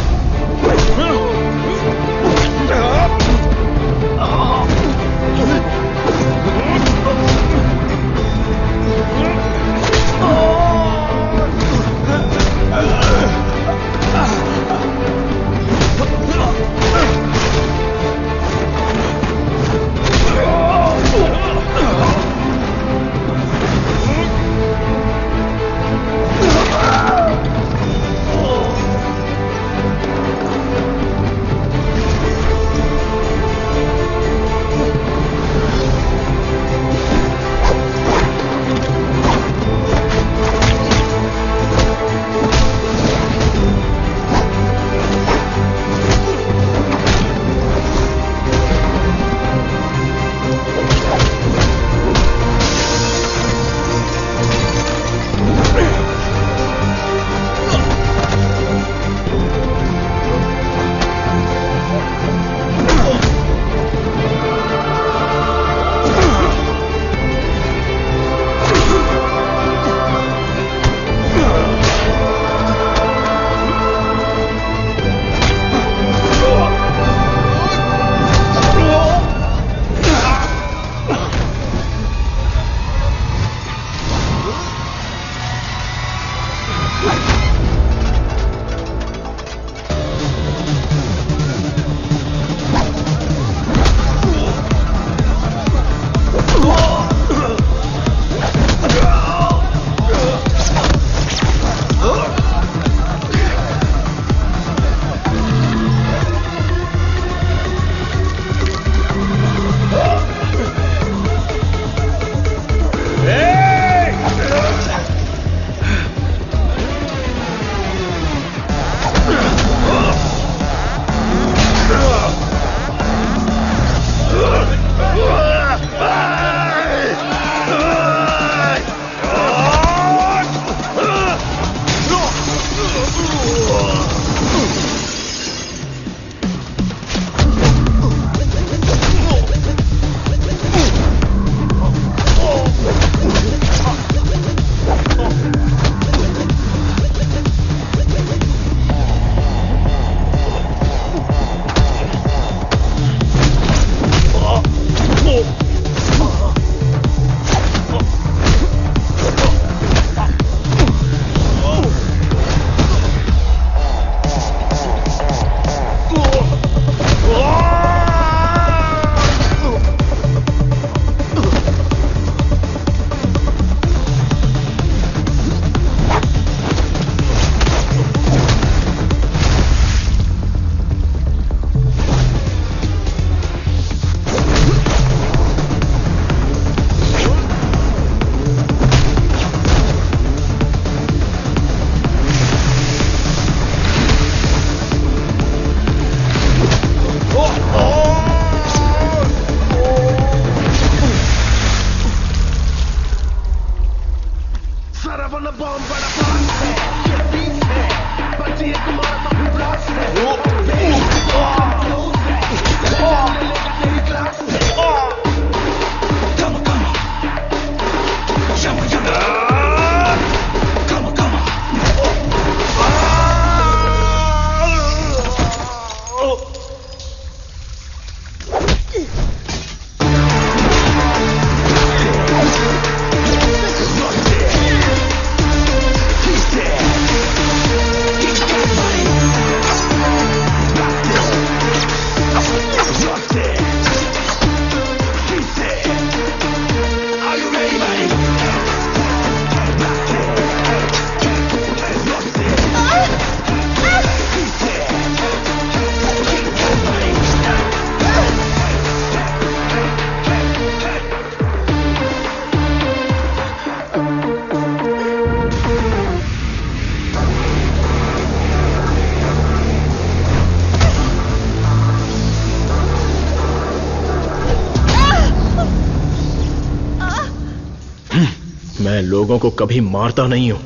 मैं लोगों को कभी मारता नहीं हूं,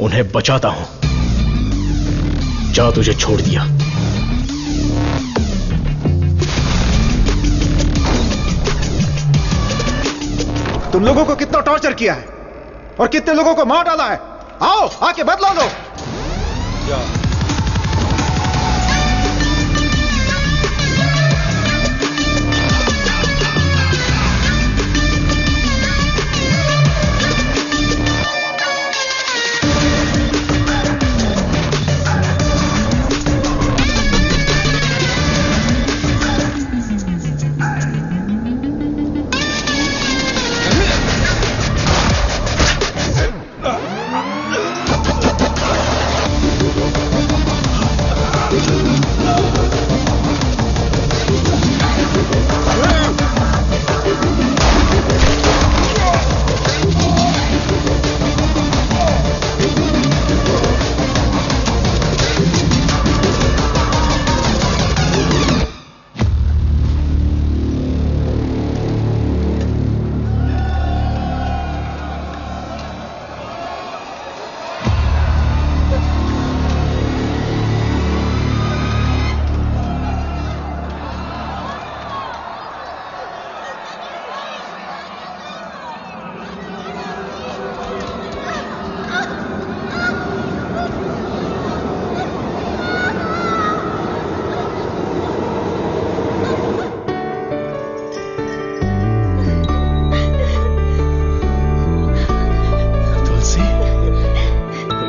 उन्हें बचाता हूं। जा, तुझे छोड़ दिया। तुम लोगों को कितना टॉर्चर किया है और कितने लोगों को मार डाला है। आओ आके बदला लो।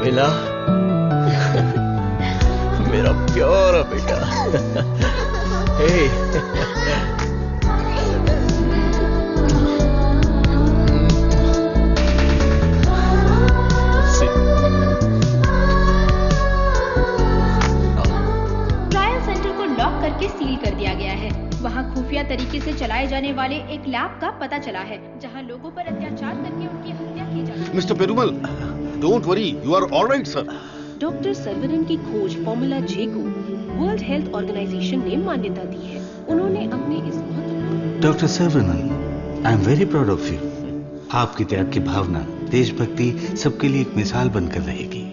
मिला मेरा प्यारा बेटा। ट्रायल सेंटर को लॉक करके सील कर दिया गया है। वहाँ खुफिया तरीके से चलाए जाने वाले एक लैब का पता चला है जहाँ लोगों पर अत्याचार करके उनकी हत्या की जाती है। Mister Perumal, don't worry, you are alright sir. Doctor Saravanan की खोज फॉर्मूला जे को वर्ल्ड हेल्थ ऑर्गेनाइजेशन ने मान्यता दी है। उन्होंने अपने इस doctor Saravanan, I am very proud of you. आपकी त्याग की भावना, देशभक्ति सबके लिए एक मिसाल बनकर रहेगी।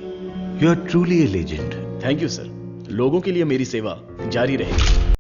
You are truly a legend. Thank you sir. लोगों के लिए मेरी सेवा जारी रहेगी।